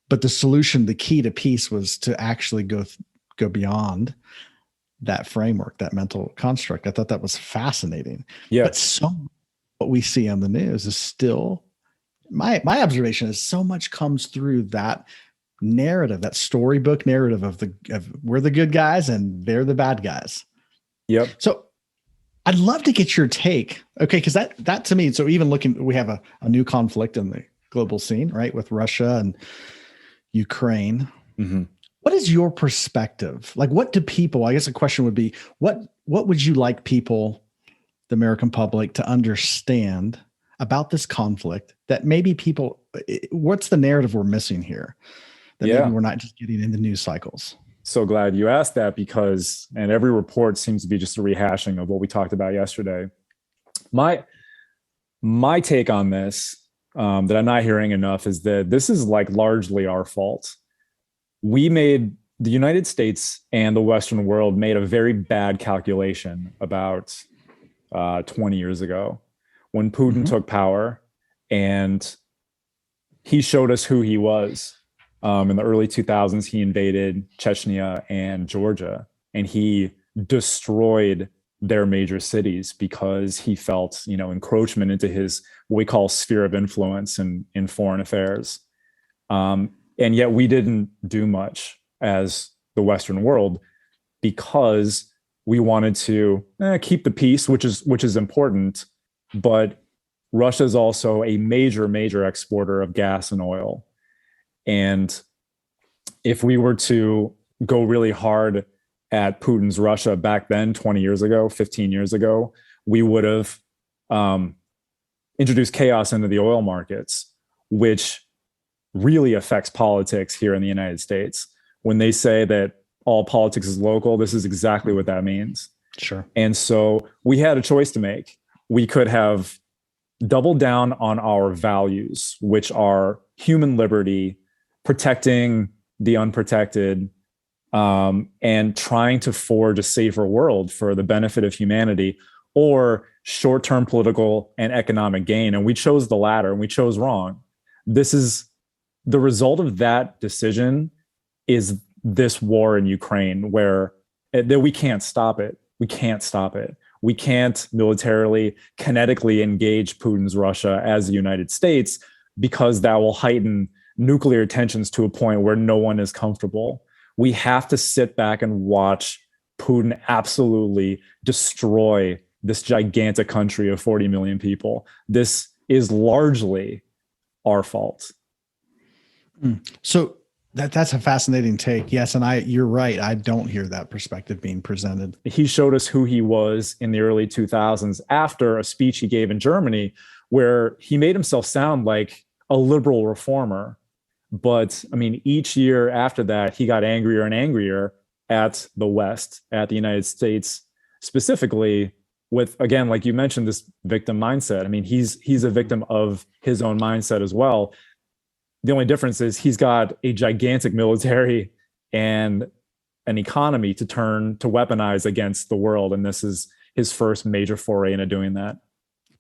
Speaker 1: But the solution, the key to peace was to actually go beyond that framework, that mental construct. I thought that was fascinating.
Speaker 2: Yeah.
Speaker 1: But so what we see on the news is still, my observation is so much comes through that narrative, that storybook narrative of we're the good guys and they're the bad guys.
Speaker 2: Yep.
Speaker 1: So I'd love to get your take. Okay. Cause that to me, so even we have a new conflict in the global scene, right? With Russia and Ukraine.
Speaker 2: Mm-hmm.
Speaker 1: What is your perspective? Like, what do people, I guess the question would be, what would you like people, the American public, to understand about this conflict that maybe what's the narrative we're missing here? That maybe we're not just getting in the news cycles.
Speaker 2: So glad you asked that, because, and every report seems to be just a rehashing of what we talked about yesterday. My take on this, that I'm not hearing enough, is that this is like largely our fault. The United States and the Western world made a very bad calculation about 20 years ago when Putin took power, and he showed us who he was. In the early 2000s, he invaded Chechnya and Georgia, and he destroyed their major cities because he felt, encroachment into his, what we call sphere of influence in foreign affairs. And yet we didn't do much as the Western world because we wanted to keep the peace, which is important. But Russia is also a major, major exporter of gas and oil. And if we were to go really hard at Putin's Russia back then, 20 years ago, 15 years ago, we would have introduced chaos into the oil markets, which really affects politics here in the United States. When they say that all politics is local, this is exactly what that means.
Speaker 1: Sure.
Speaker 2: And so we had a choice to make. We could have doubled down on our values, which are human liberty, protecting the unprotected, and trying to forge a safer world for the benefit of humanity, or short-term political and economic gain. And we chose the latter, and we chose wrong. This is the result of that decision, is this war in Ukraine, where that we can't stop it. We can't stop it. We can't militarily, kinetically engage Putin's Russia as the United States, because that will heighten nuclear tensions to a point where no one is comfortable. We have to sit back and watch Putin absolutely destroy this gigantic country of 40 million people. This is largely our fault.
Speaker 1: So that's a fascinating take. Yes. And you're right. I don't hear that perspective being presented.
Speaker 2: He showed us who he was in the early 2000s after a speech he gave in Germany, where he made himself sound like a liberal reformer. But I mean, each year after that, he got angrier and angrier at the West, at the United States, specifically with, again, like you mentioned, this victim mindset. I mean, he's a victim of his own mindset as well. The only difference is he's got a gigantic military and an economy to weaponize against the world. And this is his first major foray into doing that.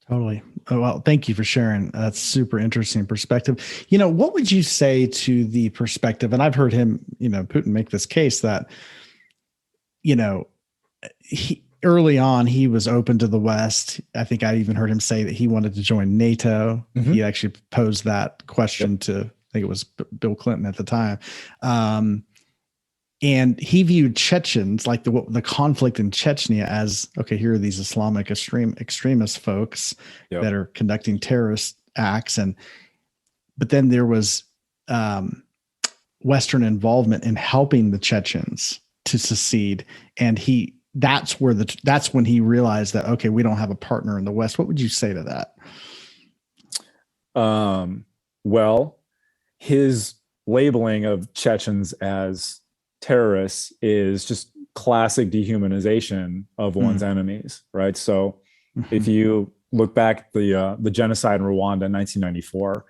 Speaker 1: Totally. Oh, well, thank you for sharing. That's super interesting perspective. What would you say to the perspective? And I've heard him, Putin make this case that, early on, he was open to the West. I think I even heard him say that he wanted to join NATO. Mm-hmm. He actually posed that question to, I think it was Bill Clinton at the time. And he viewed Chechens, like the conflict in Chechnya, as, okay, here are these Islamic extremist folks that are conducting terrorist acts. But then there was Western involvement in helping the Chechens to secede. And that's when he realized that, okay, we don't have a partner in the West. What would you say to that?
Speaker 2: Well, his labeling of Chechens as terrorists is just classic dehumanization of one's enemies, right? So if you look back at the genocide in Rwanda in 1994,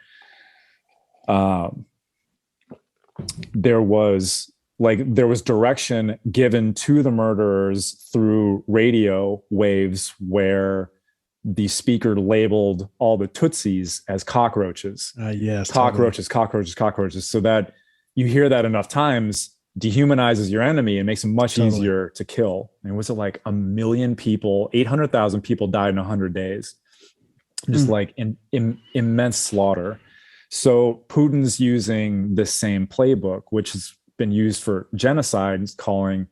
Speaker 2: there was direction given to the murderers through radio waves where the speaker labeled all the Tutsis as cockroaches.
Speaker 1: Yes,
Speaker 2: cockroaches, totally. cockroaches, so that you hear that enough times, dehumanizes your enemy and makes it much easier to kill. And was it like 1 million people, 800,000 people died in 100 days? Just like immense slaughter. So Putin's using this same playbook, which has been used for genocide, calling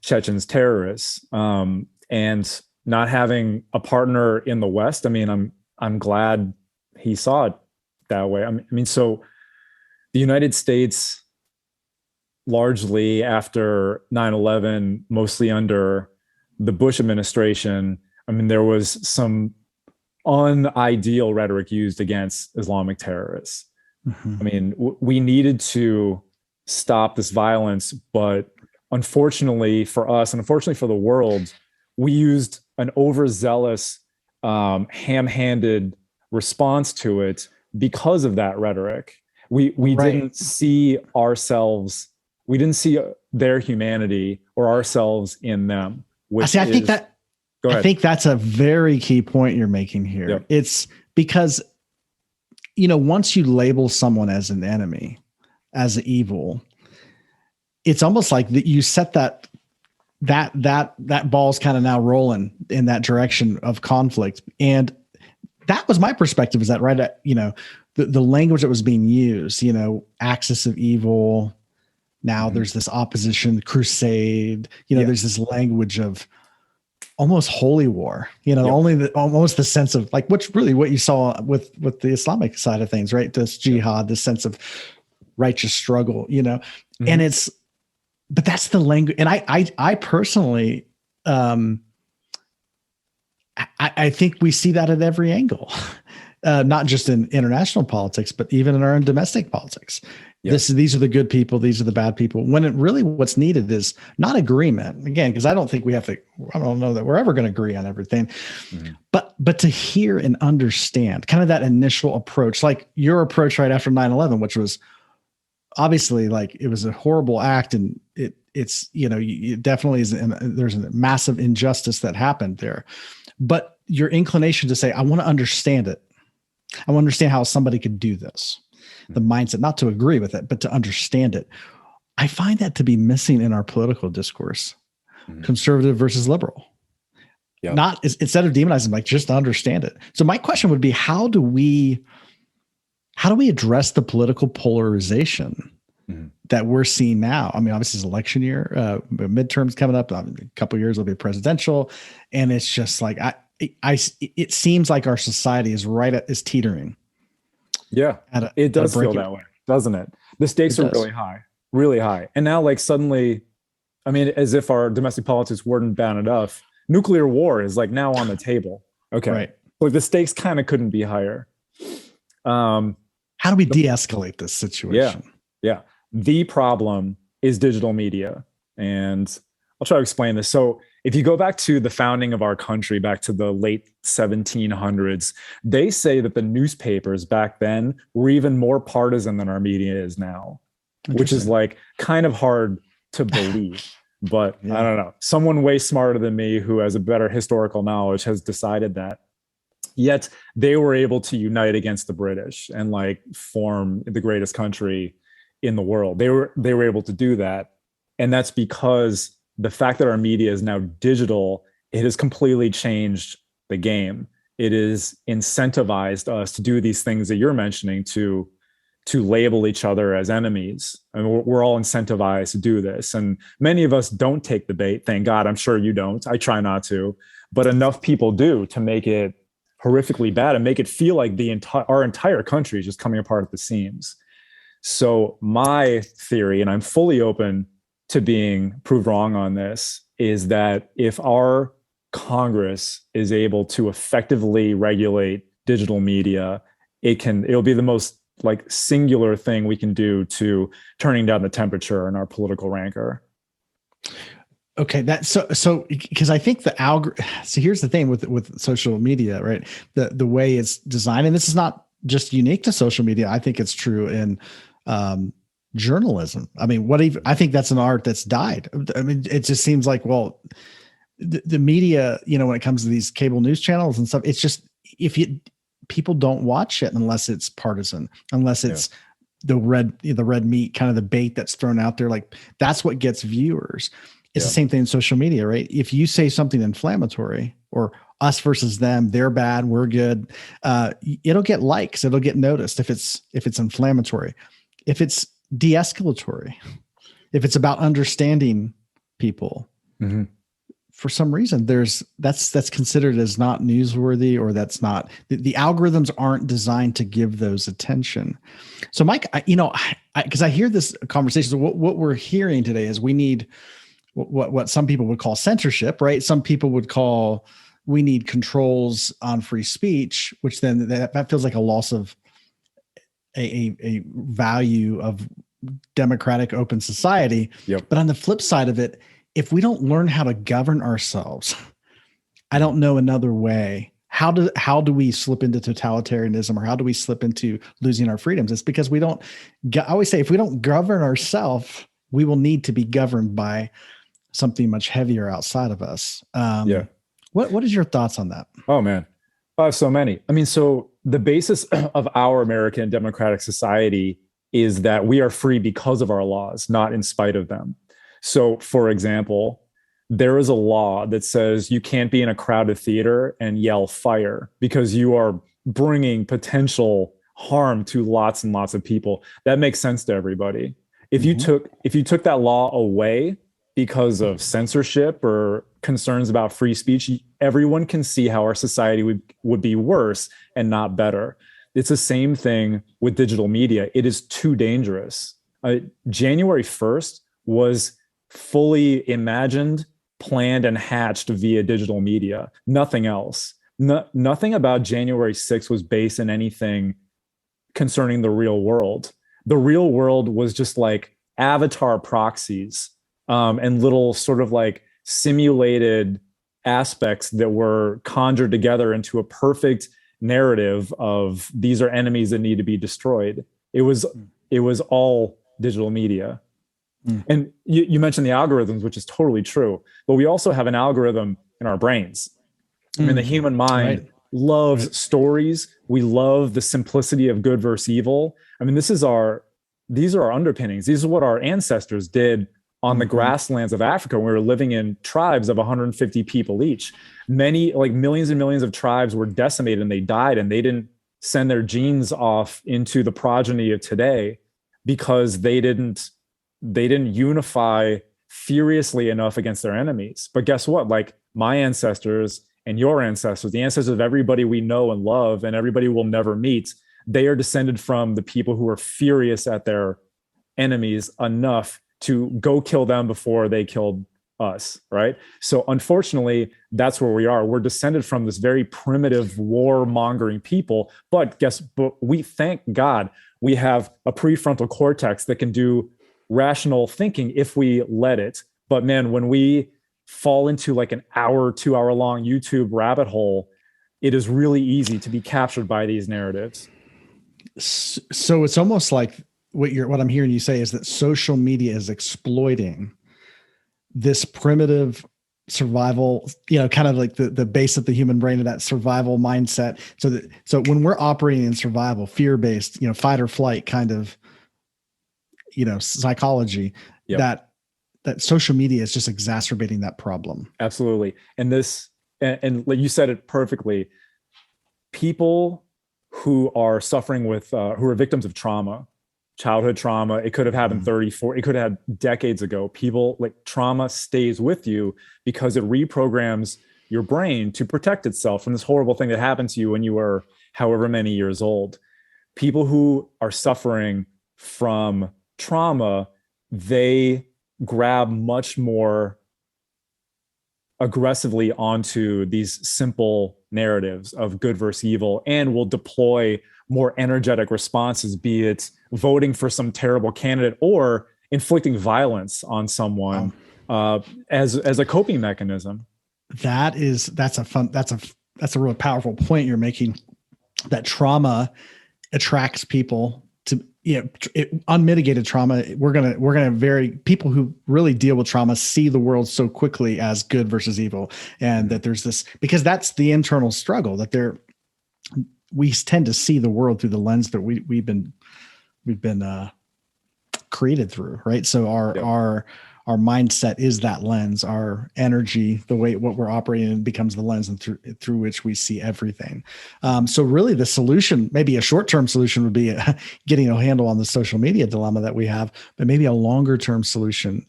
Speaker 2: Chechens terrorists, and not having a partner in the West. I mean, I'm glad he saw it that way. I mean, so the United States, largely after 9/11, mostly under the Bush administration, I mean, there was some unideal rhetoric used against Islamic terrorists. I mean, we needed to stop this violence, but unfortunately for us, and unfortunately for the world, we used an overzealous, ham-handed response to it because of that rhetoric. We didn't see ourselves, we didn't see their humanity or ourselves in them. I
Speaker 1: think that's a very key point you're making here. Yep. It's because, once you label someone as an enemy, as evil, it's almost like that you set that ball's kind of now rolling in that direction of conflict. And that was my perspective, is that right at, the language that was being used, axis of evil. Now there's this opposition crusade, there's this language of almost holy war, almost the sense of like, what's really what you saw with the Islamic side of things, right? This jihad, this sense of righteous struggle, and but that's the language. And I personally, I think we see that at every angle, not just in international politics, but even in our own domestic politics. Yep. These are the good people. These are the bad people. When it really, what's needed is not agreement, again, because I don't think I don't know that we're ever going to agree on everything, but to hear and understand kind of that initial approach, like your approach right after 9/11, which was obviously like, it was a horrible act, and it's, it definitely is. There's a massive injustice that happened there, but your inclination to say, I want to understand it. I want to understand how somebody could do this. The mindset, not to agree with it, but to understand it. I find that to be missing in our political discourse, conservative versus liberal. Yep. Not instead of demonizing, like, just to understand it. So my question would be, how do we address the political polarization that we're seeing now? I mean, obviously it's election year, midterms coming up, a couple of years will be presidential. And it's just like, it seems like our society is teetering.
Speaker 2: Yeah, it does feel that way, doesn't it? The stakes are really high. And now, like, suddenly, I mean, as if our domestic politics weren't bad enough, nuclear war is like now on the table. Okay. Right. Like, the stakes kind of couldn't be higher.
Speaker 1: How do we de-escalate this situation?
Speaker 2: Yeah. The problem is digital media. And I'll try to explain this. So if you go back to the founding of our country, back to the late 1700s, they say that the newspapers back then were even more partisan than our media is now, which is like kind of hard to believe. But I don't know. Someone way smarter than me who has a better historical knowledge has decided that. Yet they were able to unite against the British and like form the greatest country in the world. They were able to do that. And that's because the fact that our media is now digital, it has completely changed the game. It is incentivized us to do these things that you're mentioning, to label each other as enemies. I mean, we're all incentivized to do this. And many of us don't take the bait. Thank God. I'm sure you don't. I try not to. But enough people do to make it horrifically bad and make it feel like our entire country is just coming apart at the seams. So my theory, and I'm fully open to being proved wrong on this, is that if our Congress is able to effectively regulate digital media, it'll be the most like singular thing we can do to turning down the temperature in our political rancor.
Speaker 1: Okay, so because I think the algorithm. So here's the thing with social media, right? The way it's designed, and this is not just unique to social media. I think it's true in journalism. I mean, I think that's an art that's died. I mean, it just seems like, well, the media, when it comes to these cable news channels and stuff, it's just people don't watch it unless it's partisan, unless it's the red meat, kind of the bait that's thrown out there. Like that's what gets viewers. It's the same thing in social media, right? If you say something inflammatory or us versus them, they're bad, we're good, it'll get likes, it'll get noticed if it's inflammatory. If it's de-escalatory, if it's about understanding people, for some reason that's considered as not newsworthy, or that's not the algorithms aren't designed to give those attention. So Mike, because I hear this conversation, so what we're hearing today is we need what some people would call censorship, right? Some people would call we need controls on free speech, which then that feels like a loss of a value of democratic open society.
Speaker 2: Yep.
Speaker 1: But on the flip side of it, if we don't learn how to govern ourselves, I don't know another way. How do we slip into totalitarianism, or how do we slip into losing our freedoms? It's because I always say, if we don't govern ourselves, we will need to be governed by something much heavier outside of us. What is your thoughts on that?
Speaker 2: Oh man, I have so many. I mean, so the basis of our American democratic society is that we are free because of our laws, not in spite of them. So, for example, there is a law that says you can't be in a crowded theater and yell fire because you are bringing potential harm to lots and lots of people. That makes sense to everybody. If you took that law away because of censorship or concerns about free speech, everyone can see how our society would be worse and not better. It's the same thing with digital media. It is too dangerous. January 1st was fully imagined, planned, and hatched via digital media. Nothing else. Nothing about January 6th was based in anything concerning the real world. The real world was just like avatar proxies and little sort of like simulated aspects that were conjured together into a perfect narrative of these are enemies that need to be destroyed. It was all digital media. And you mentioned the algorithms, which is totally true, but we also have an algorithm in our brains. I mean, the human mind loves stories. We love the simplicity of good versus evil. I mean, these are our underpinnings. These are what our ancestors did on the grasslands of Africa when we were living in tribes of 150 people each. Many, like millions and millions of tribes were decimated and they died, and they didn't send their genes off into the progeny of today because they didn't unify furiously enough against their enemies. But guess what? Like my ancestors and your ancestors, the ancestors of everybody we know and love and everybody we'll never meet, they are descended from the people who are furious at their enemies enough to go kill them before they killed us, right? So unfortunately, that's where we are. We're descended from this very primitive war-mongering people, but we thank God we have a prefrontal cortex that can do rational thinking if we let it. But man, when we fall into like an hour, 2 hour long YouTube rabbit hole, it is really easy to be captured by these narratives.
Speaker 1: So it's almost like what I'm hearing you say is that social media is exploiting this primitive survival, kind of like the base of the human brain, of that survival mindset. So when we're operating in survival, fear-based, fight or flight kind of, psychology, that social media is just exacerbating that problem.
Speaker 2: Absolutely. And like you said it perfectly, people who are suffering with, who are victims of trauma, childhood trauma, it could have happened 34, it could have had decades ago. People, like, trauma stays with you because it reprograms your brain to protect itself from this horrible thing that happened to you when you were however many years old. People who are suffering from trauma, they grab much more aggressively onto these simple narratives of good versus evil, and will deploy more energetic responses, be it voting for some terrible candidate or inflicting violence on someone as a coping mechanism.
Speaker 1: That's a really powerful point you're making, that trauma attracts people to, unmitigated trauma. People who really deal with trauma see the world so quickly as good versus evil. And that there's this, because that's the internal struggle, that we tend to see the world through the lens that we've been created through. Right. So our mindset is that lens. Our energy, what we're operating in, becomes the lens, and through which we see everything. So really the solution, maybe a short-term solution, would be getting a handle on the social media dilemma that we have, but maybe a longer-term solution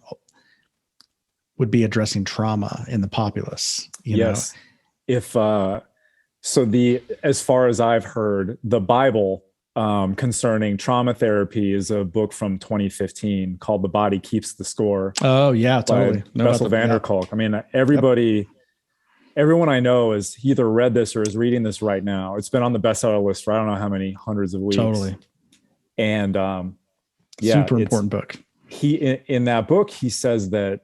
Speaker 1: would be addressing trauma in the populace.
Speaker 2: Yes. As far as I've heard, the Bible concerning trauma therapy is a book from 2015 called "The Body Keeps the Score."
Speaker 1: Oh yeah, totally.
Speaker 2: Bessel van der Kolk. I mean, everyone I know has either read this or is reading this right now. It's been on the bestseller list for I don't know how many hundreds of weeks.
Speaker 1: Totally.
Speaker 2: And
Speaker 1: super important book.
Speaker 2: In that book, he says that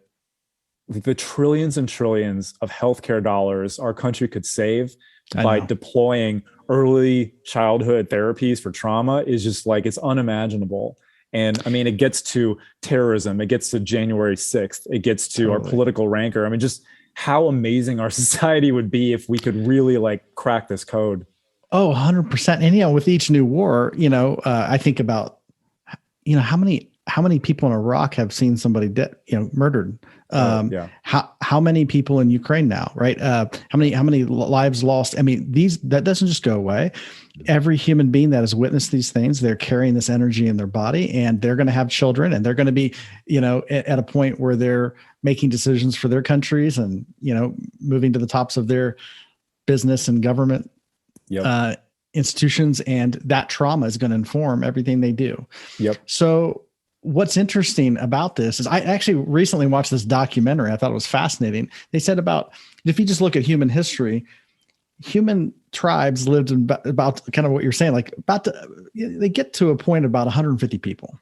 Speaker 2: the trillions and trillions of healthcare dollars our country could save by deploying early childhood therapies for trauma is just like, it's unimaginable. And I mean, it gets to terrorism, it gets to January 6th, it gets to our political rancor. I mean, just how amazing our society would be if we could really like crack this code.
Speaker 1: Oh, 100%. And with each new war, I think about, how many people in Iraq have seen somebody murdered? How many people in Ukraine now, right? How many lives lost? I mean, that doesn't just go away. Every human being that has witnessed these things, they're carrying this energy in their body, and they're going to have children, and they're going to be, at a point where they're making decisions for their countries, and, moving to the tops of their business and government institutions. And that trauma is going to inform everything they do. Yep. So what's interesting about this is I actually recently watched this documentary. I thought it was fascinating. They said if you just look at human history, human tribes lived in about kind of what you're saying, like they get to a point about 150 people.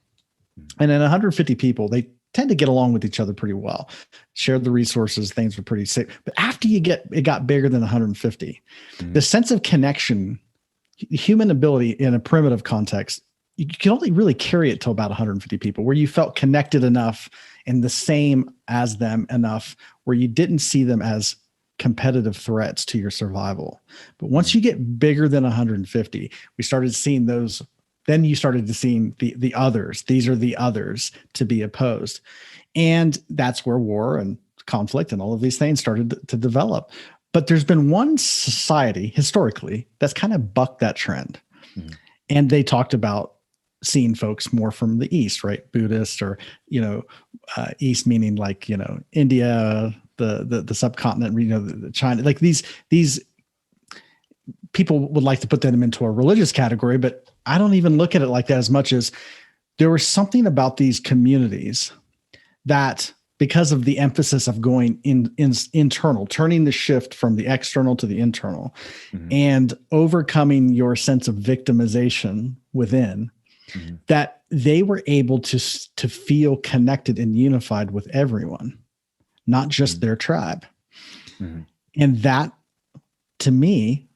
Speaker 1: And in 150 people, they tend to get along with each other pretty well, shared the resources, things were pretty safe. But after it got bigger than 150, the sense of connection, human ability in a primitive context, you can only really carry it to about 150 people, where you felt connected enough and the same as them enough, where you didn't see them as competitive threats to your survival. But once you get bigger than 150, we started seeing those. Then you started to see the others. These are the others to be opposed. And that's where war and conflict and all of these things started to develop. But there's been one society historically that's kind of bucked that trend. And they talked about seeing folks more from the East, right? Buddhist, or, East meaning like, India, the subcontinent, the China, like these people would like to put them into a religious category, but I don't even look at it like that as much as there was something about these communities that, because of the emphasis of going internal, turning the shift from the external to the internal, and overcoming your sense of victimization within, that they were able to feel connected and unified with everyone, not just their tribe. And that, to me,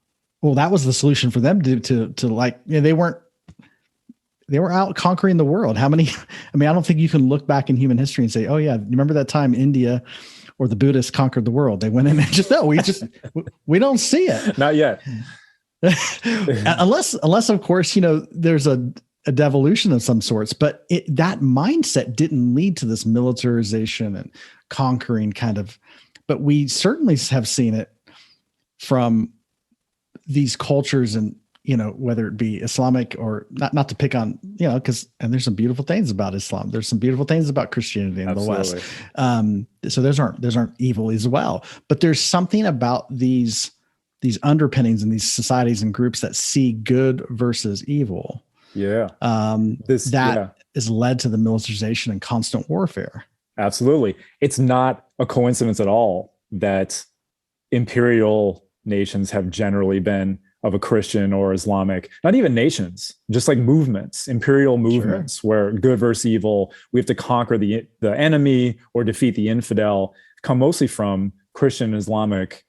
Speaker 1: that was the solution for them to like, they were out conquering the world. I don't think you can look back in human history and say, oh yeah, remember that time India or the Buddhists conquered the world? They went in and we don't see it.
Speaker 2: Not yet.
Speaker 1: unless of course, there's a devolution of some sorts, but that mindset didn't lead to this militarization and conquering kind of, but we certainly have seen it from these cultures, and, whether it be Islamic or not to pick on, and there's some beautiful things about Islam. There's some beautiful things about Christianity in the West. So those aren't evil as well, but there's something about these underpinnings in these societies and groups that see good versus evil. Yeah. Is led to the militarization and constant warfare.
Speaker 2: Absolutely. It's not a coincidence at all that imperial nations have generally been of a Christian or Islamic, not even nations, just like movements, imperial movements, where good versus evil, we have to conquer the enemy or defeat the infidel, come mostly from Christian Islamic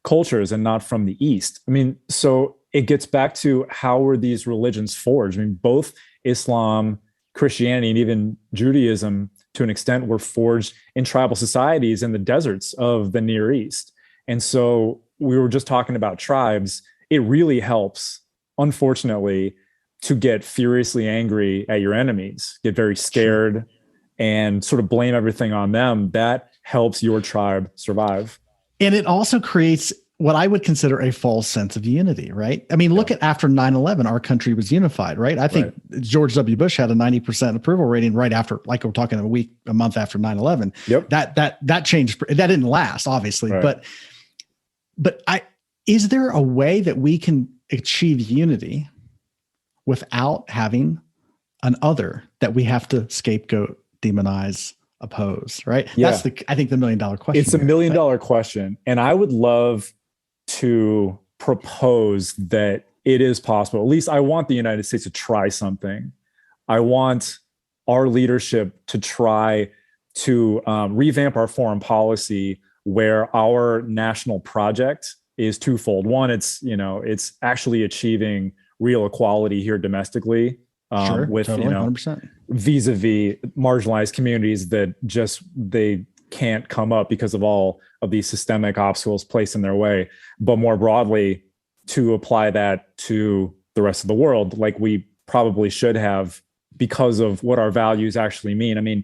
Speaker 2: cultures and not from the East. I mean, so it gets back to how were these religions forged? I mean, both Islam, Christianity, and even Judaism, to an extent, were forged in tribal societies in the deserts of the Near East. And so we were just talking about tribes. It really helps, unfortunately, to get furiously angry at your enemies, get very scared, and sort of blame everything on them. That helps your tribe survive.
Speaker 1: And it also creates what I would consider a false sense of unity, right? I mean, look at after 9/11, our country was unified, right? I think George W. Bush had a 90% approval rating right after, like we're talking a month after 9/11.
Speaker 2: Yep.
Speaker 1: That changed. That didn't last, obviously, but is there a way that we can achieve unity without having an other that we have to scapegoat, demonize, oppose, right?
Speaker 2: Yeah.
Speaker 1: That's I think the $1 million question.
Speaker 2: It's a $1 million question. And I would love to propose that it is possible. At least I want the United States to try something. I want our leadership to try to revamp our foreign policy where our national project is twofold. One, it's actually achieving real equality here domestically, with,
Speaker 1: totally, 100%.
Speaker 2: Vis-a-vis marginalized communities that they can't come up because of all of these systemic obstacles placed in their way. But more broadly, to apply that to the rest of the world, like we probably should have, because of what our values actually mean. I mean,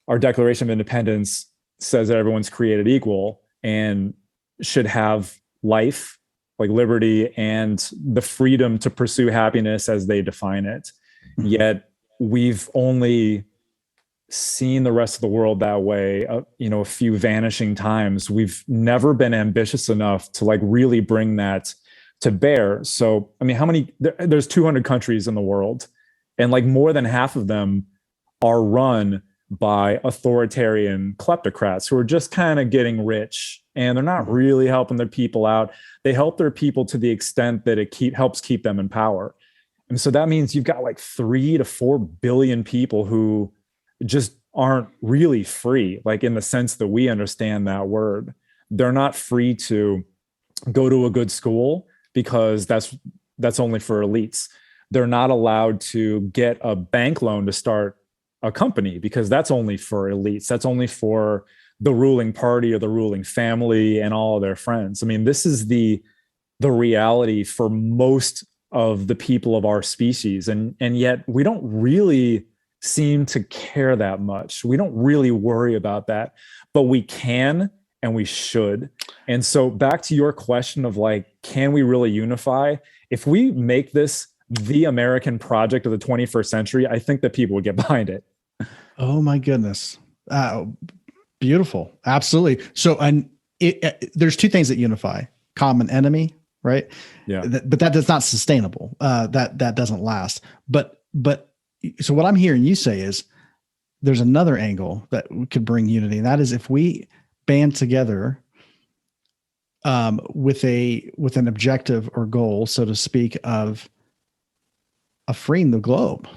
Speaker 2: our Declaration of Independence says that everyone's created equal and should have life, like liberty, and the freedom to pursue happiness as they define it. Mm-hmm. Yet we've only seen the rest of the world that way, a few vanishing times. We've never been ambitious enough to like really bring that to bear. So, I mean, there's 200 countries in the world, and like more than half of them are run by authoritarian kleptocrats who are just kind of getting rich, and they're not really helping their people out. They help their people to the extent that it helps keep them in power. And so that means you've got like 3 to 4 billion people who just aren't really free, like in the sense that we understand that word. They're not free to go to a good school because that's only for elites. They're not allowed to get a bank loan to start a company because that's only for elites. That's only for the ruling party or the ruling family and all of their friends. I mean, this is the reality for most of the people of our species. And yet we don't really seem to care that much. We don't really worry about that, but we can and we should. And so back to your question of like, can we really unify? If we make this the American project of the 21st century, I think that people would get behind it.
Speaker 1: Oh my goodness. Beautiful. Absolutely. So, and there's 2 things that unify: common enemy, right? Yeah. But that is not sustainable. That doesn't last. But so what I'm hearing you say is there's another angle that could bring unity. And that is if we band together with an objective or goal, so to speak, of freeing the globe,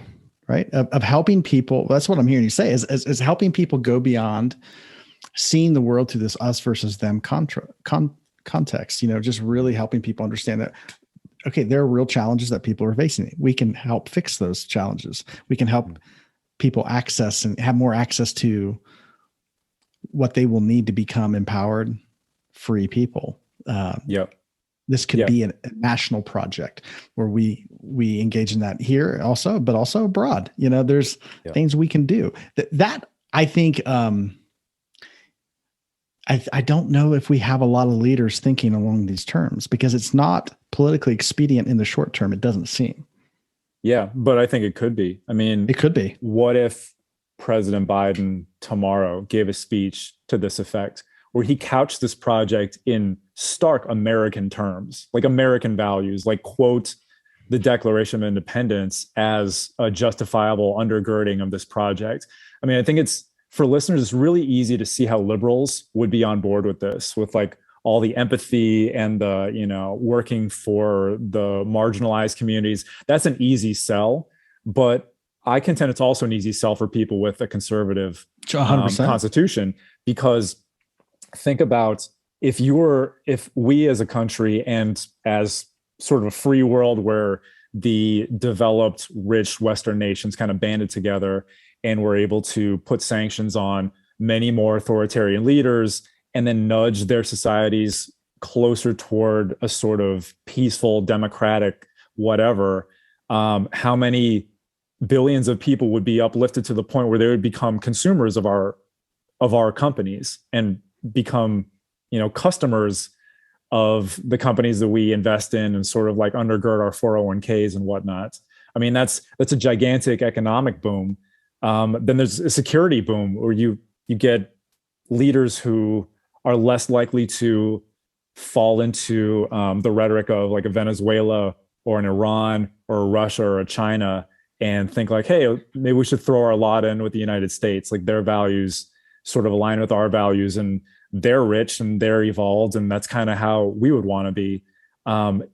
Speaker 1: right? Of helping people. That's what I'm hearing you say is helping people go beyond seeing the world through this us versus them context, just really helping people understand that, okay, there are real challenges that people are facing. We can help fix those challenges. We can help people access and have more access to what they will need to become empowered, free people. This could be a national project where we engage in that here also, but also abroad. There's things we can do. That I think, I don't know if we have a lot of leaders thinking along these terms because it's not politically expedient in the short term. It doesn't seem.
Speaker 2: Yeah, but I think it could be. I mean,
Speaker 1: it could be.
Speaker 2: What if President Biden tomorrow gave a speech to this effect where he couched this project in stark American terms, like American values, like quote the Declaration of Independence as a justifiable undergirding of this project? I mean, I think for listeners, it's really easy to see how liberals would be on board with this, with like all the empathy and the, working for the marginalized communities. That's an easy sell, but I contend it's also an easy sell for people with a conservative
Speaker 1: 100%.
Speaker 2: constitution, because think about if we as a country and as sort of a free world where the developed, rich Western nations kind of banded together and were able to put sanctions on many more authoritarian leaders and then nudge their societies closer toward a sort of peaceful, democratic, whatever, how many billions of people would be uplifted to the point where they would become consumers of our companies and become, customers of the companies that we invest in and sort of like undergird our 401ks and whatnot. I mean, that's a gigantic economic boom. Then there's a security boom where you get leaders who are less likely to fall into the rhetoric of like a Venezuela or an Iran or a Russia or a China and think like, hey, maybe we should throw our lot in with the United States. Like their values sort of align with our values, and they're rich and they're evolved, and that's kind of how we would want to be.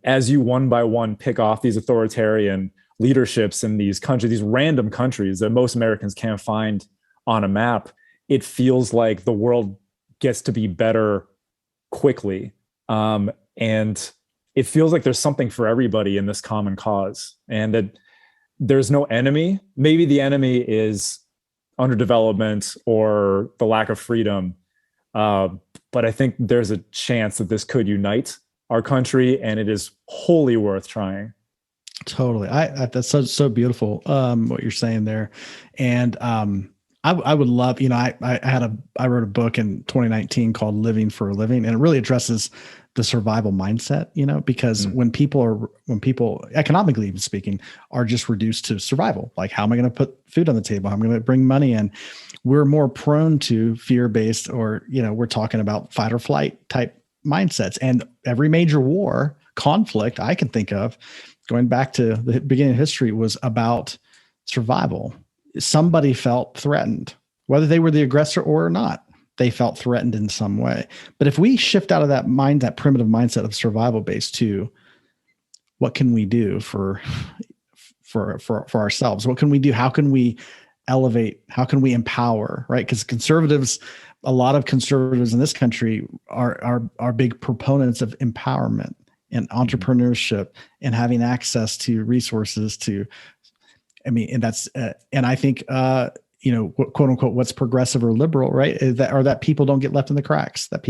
Speaker 2: As you one by one pick off these authoritarian leaderships in these countries, these random countries that most Americans can't find on a map, it feels like the world gets to be better quickly. And it feels like there's something for everybody in this common cause, and that there's no enemy. Maybe the enemy is underdevelopment or the lack of freedom. But I think there's a chance that this could unite our country, and it is wholly worth trying.
Speaker 1: Totally. That's so beautiful. What you're saying there. And, I would love, I wrote a book in 2019 called Living for a Living, and it really addresses the survival mindset, because when people economically even speaking are just reduced to survival, like how am I going to put food on the table? How am I going to bring money in? We're more prone to fear-based, or, we're talking about fight or flight type mindsets. And every major war conflict I can think of going back to the beginning of history was about survival. Somebody felt threatened, whether they were the aggressor or not. They felt threatened in some way. But if we shift out of that primitive mindset of survival based to what can we do for ourselves? What can we do? How can we elevate? How can we empower? Right? Because a lot of conservatives in this country are big proponents of empowerment and entrepreneurship and having access to resources and I think, quote unquote, what's progressive or liberal, right? That people don't get left in the cracks, that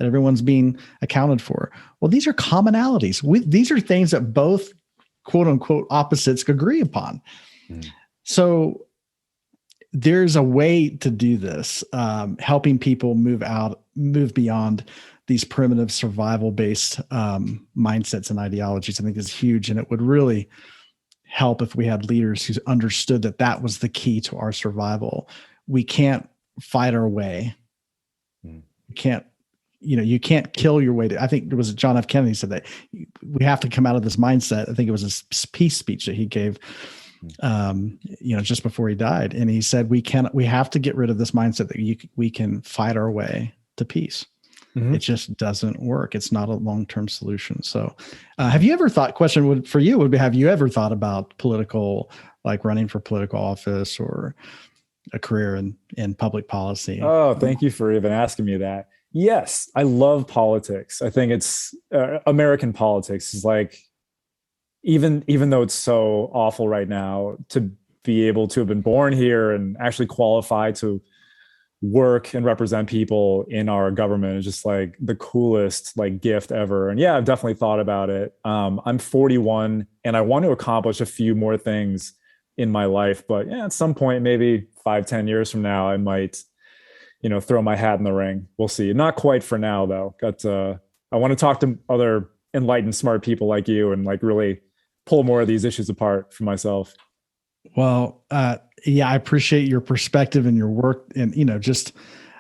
Speaker 1: everyone's being accounted for. Well, these are commonalities. These are things that both quote unquote opposites agree upon. So there's a way to do this, helping people move beyond these primitive survival based mindsets and ideologies. I think is huge. And it would really help if we had leaders who understood that was the key to our survival. We can't fight our way. You can't kill your way to, I think it was John F. Kennedy said that we have to come out of this mindset. I think it was a peace speech that he gave, just before he died. And he said, we have to get rid of this mindset that we can fight our way to peace. It just doesn't work. It's not a long-term solution. So have you ever thought, have you ever thought about running for political office or a career in public policy?
Speaker 2: Oh, thank you for even asking me that. Yes, I love politics. I think it's American politics is like, even though it's so awful right now, to be able to have been born here and actually qualify to work and represent people in our government is just like the coolest gift ever. And yeah, I've definitely thought about it. I'm 41 and I want to accomplish a few more things in my life, but yeah, at some point, maybe 5-10 years from now, I might, throw my hat in the ring. We'll see. Not quite for now though. I want to talk to other enlightened, smart people like you and really pull more of these issues apart for myself.
Speaker 1: Well, yeah, I appreciate your perspective and your work, and just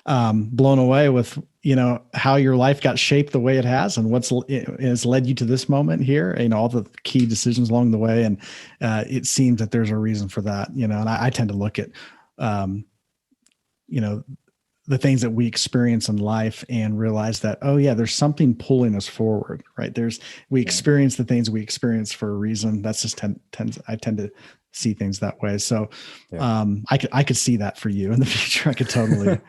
Speaker 1: blown away with how your life got shaped the way it has, and has led you to this moment here. All the key decisions along the way, and it seems that there's a reason for that. And I tend to look at the things that we experience in life and realize that, oh yeah, there's something pulling us forward, right? We experience the things we experience for a reason. That's just I tend to see things that way. So, I could see that for you in the future. I could totally,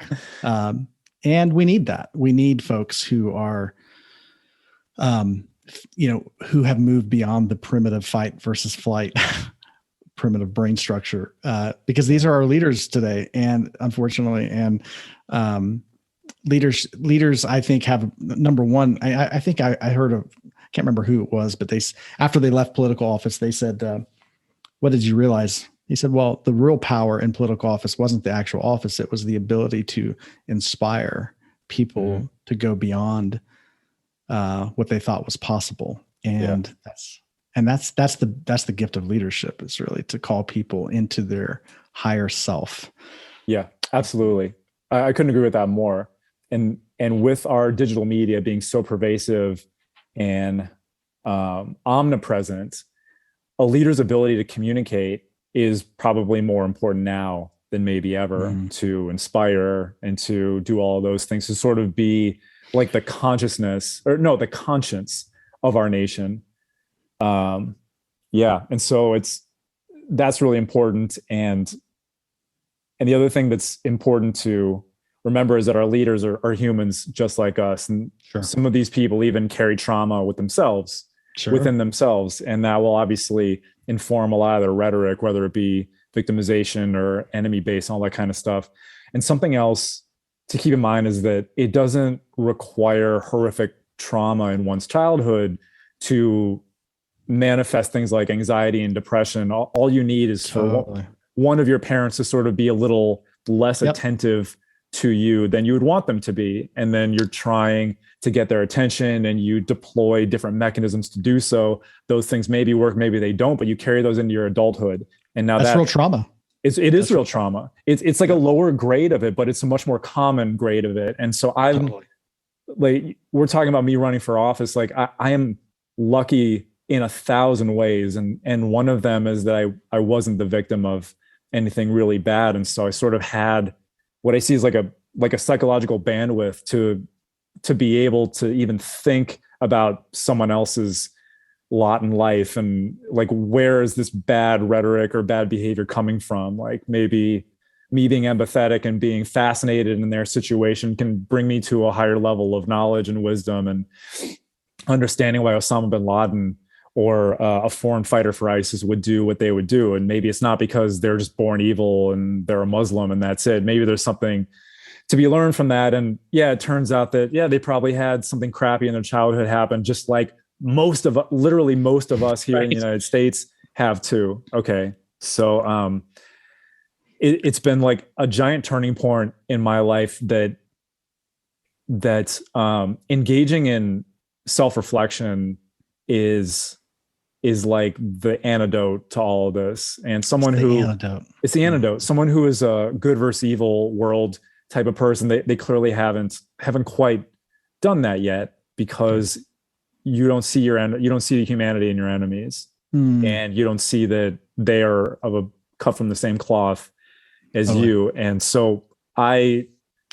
Speaker 1: and we need that. We need folks who are, who have moved beyond the primitive fight versus flight, primitive brain structure, because these are our leaders today. And unfortunately, leaders, I think, have number one. I think I heard of, I can't remember who it was, but after they left political office, they said, what did you realize? He said, well, the real power in political office wasn't the actual office. It was the ability to inspire people to go beyond what they thought was possible. And that's the gift of leadership, is really to call people into their higher self.
Speaker 2: Yeah, absolutely. I couldn't agree with that more. And with our digital media being so pervasive and omnipresent, a leader's ability to communicate is probably more important now than maybe ever, to inspire and to do all of those things, to sort of be like the conscience of our nation. And so that's really important. And the other thing that's important to remember is that our leaders are humans just like us. And some of these people even carry trauma with themselves, within themselves. And that will obviously inform a lot of their rhetoric, whether it be victimization or enemy based, all that kind of stuff. And something else to keep in mind is that it doesn't require horrific trauma in one's childhood to manifest things like anxiety and depression. All you need is for one of your parents to sort of be a little less attentive to you than you would want them to be. And then you're trying to get their attention and you deploy different mechanisms to do so. Those things maybe work, maybe they don't, but you carry those into your adulthood. And now that's
Speaker 1: real trauma.
Speaker 2: It is real trauma. It's like a lower grade of it, but it's a much more common grade of it. And so like, we're talking about me running for office. Like I am lucky in 1,000 ways. And one of them is that I wasn't the victim of anything really bad. And so I sort of had what I see is like a psychological bandwidth to be able to even think about someone else's lot in life, and like, where is this bad rhetoric or bad behavior coming from? Like, maybe me being empathetic and being fascinated in their situation can bring me to a higher level of knowledge and wisdom and understanding why Osama bin Laden or a foreign fighter for ISIS would do what they would do. And maybe it's not because they're just born evil and they're a Muslim and that's it. Maybe there's something to be learned from that. And it turns out that, they probably had something crappy in their childhood happen, just like literally most of us here in the United States have too. Okay. So it's been like a giant turning point in my life that engaging in self-reflection is like the antidote to all of this. And someone it's the antidote, someone who is a good versus evil world type of person, they clearly haven't quite done that yet, because you don't see the humanity in your enemies, and you don't see that they are cut from the same cloth as you. And so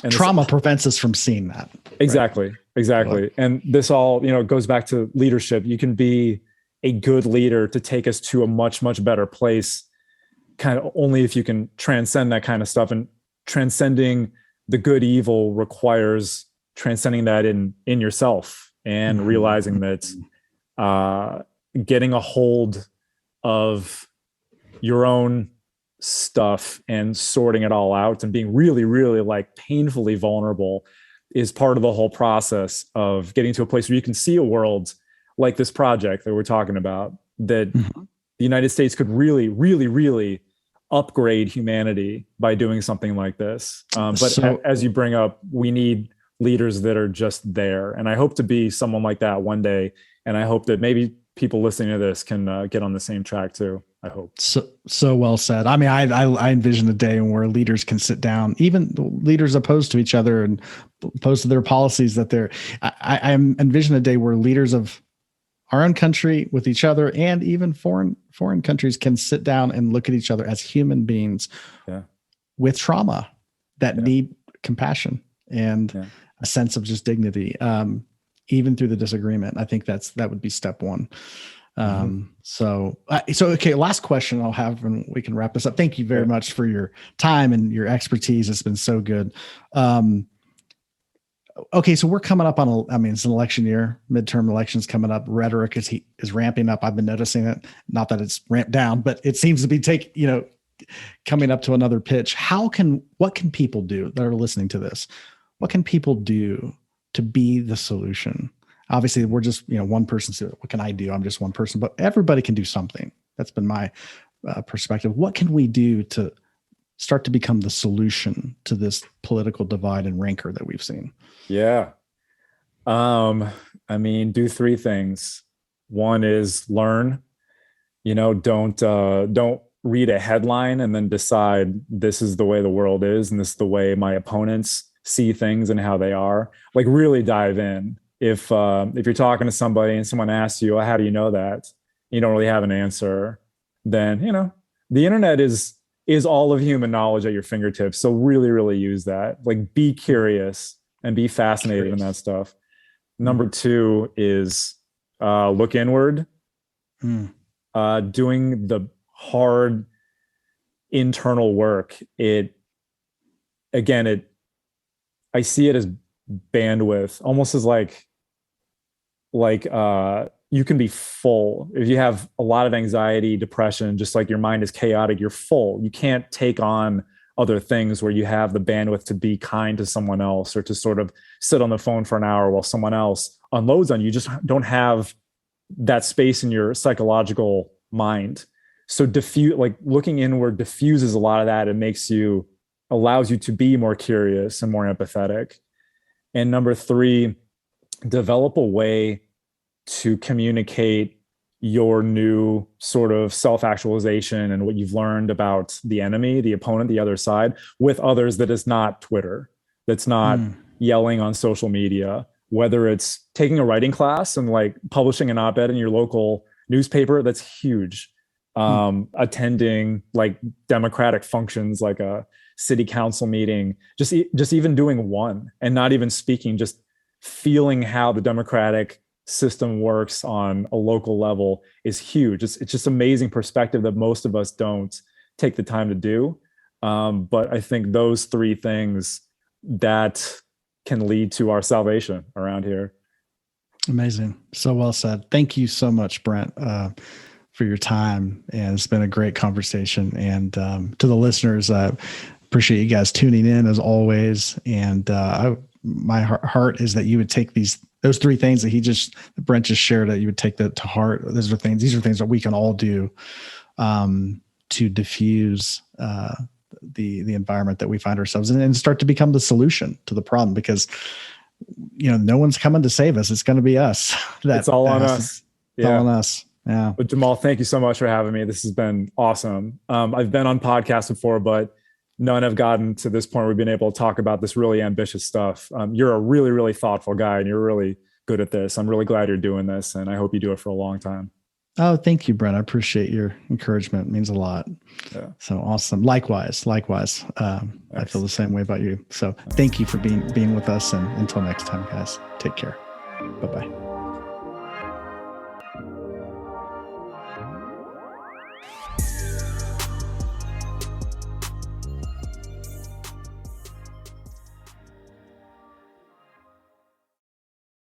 Speaker 1: trauma prevents us from seeing that.
Speaker 2: Exactly. And this all, goes back to leadership. You can be a good leader to take us to a much, much better place, kind of only if you can transcend that kind of stuff. And transcending the good evil requires transcending that in yourself, and realizing that getting a hold of your own stuff and sorting it all out and being really, really like painfully vulnerable is part of the whole process of getting to a place where you can see a world like this project that we're talking about, that the United States could really, really, really upgrade humanity by doing something like this. As you bring up, we need leaders that are just there. And I hope to be someone like that one day. And I hope that maybe people listening to this can get on the same track too. I hope. So well said. I mean, I envision a day where leaders can sit down, even leaders opposed to each other and opposed to their policies, I envision a day where leaders of our own country with each other, and even foreign countries, can sit down and look at each other as human beings with trauma that need
Speaker 1: compassion and a sense of just dignity, even through the disagreement. I think that would be step one. So okay, last question I'll have, and we can wrap this up. Thank you very much for your time and your expertise. It's been so good. Okay, so we're coming up on it's an election year, midterm elections coming up. Rhetoric is ramping up. I've been noticing it. Not that it's ramped down, but it seems to be coming up to another pitch. What can people do that are listening to this? What can people do to be the solution? Obviously, we're just, one person. What can I do? I'm just one person, but everybody can do something. That's been my perspective. What can we do to start to become the solution to this political divide and rancor that we've seen?
Speaker 2: Yeah. Do three things. One is learn. Don't read a headline and then decide this is the way the world is and this is the way my opponents see things and how they are. Like, really dive in. If you're talking to somebody and someone asks you, how do you know that? You don't really have an answer. Then, the internet is all of human knowledge at your fingertips. So really, really use that. Like, be curious and be fascinated in that stuff. Number two is look inward. Doing the hard internal work. I see it as bandwidth, almost as like you can be full. If you have a lot of anxiety, depression, just like your mind is chaotic, you're full. You can't take on other things where you have the bandwidth to be kind to someone else or to sort of sit on the phone for an hour while someone else unloads on you. You just don't have that space in your psychological mind. So looking inward diffuses a lot of that. It allows you to be more curious and more empathetic. And number three, develop a way to communicate your new sort of self-actualization and what you've learned about the enemy, the opponent, the other side, with others that is not Twitter, that's not yelling on social media, whether it's taking a writing class and like publishing an op-ed in your local newspaper, that's huge. Attending like democratic functions like a city council meeting, just even doing one and not even speaking, just feeling how the democratic system works on a local level is huge. It's just amazing perspective that most of us don't take the time to do. But I think those three things that can lead to our salvation around here.
Speaker 1: Amazing. So well said. Thank you so much, Brent, for your time. And it's been a great conversation. And to the listeners, appreciate you guys tuning in as always. And my heart is that you would take those three things that Brent just shared, that you would take that to heart. These are things that we can all do to diffuse the environment that we find ourselves in and start to become the solution to the problem, because no one's coming to save us. It's going to be us.
Speaker 2: It's all on us.
Speaker 1: It's all on us. Yeah.
Speaker 2: But Jamal, thank you so much for having me. This has been awesome. I've been on podcasts before, but none have gotten to this point where we've been able to talk about this really ambitious stuff. You're a really, really thoughtful guy and you're really good at this. I'm really glad you're doing this and I hope you do it for a long time.
Speaker 1: Oh, thank you, Brent. I appreciate your encouragement. It means a lot. Yeah. So awesome. Likewise. I feel the same way about you. So thank you for being with us. And until next time, guys, take care. Bye-bye.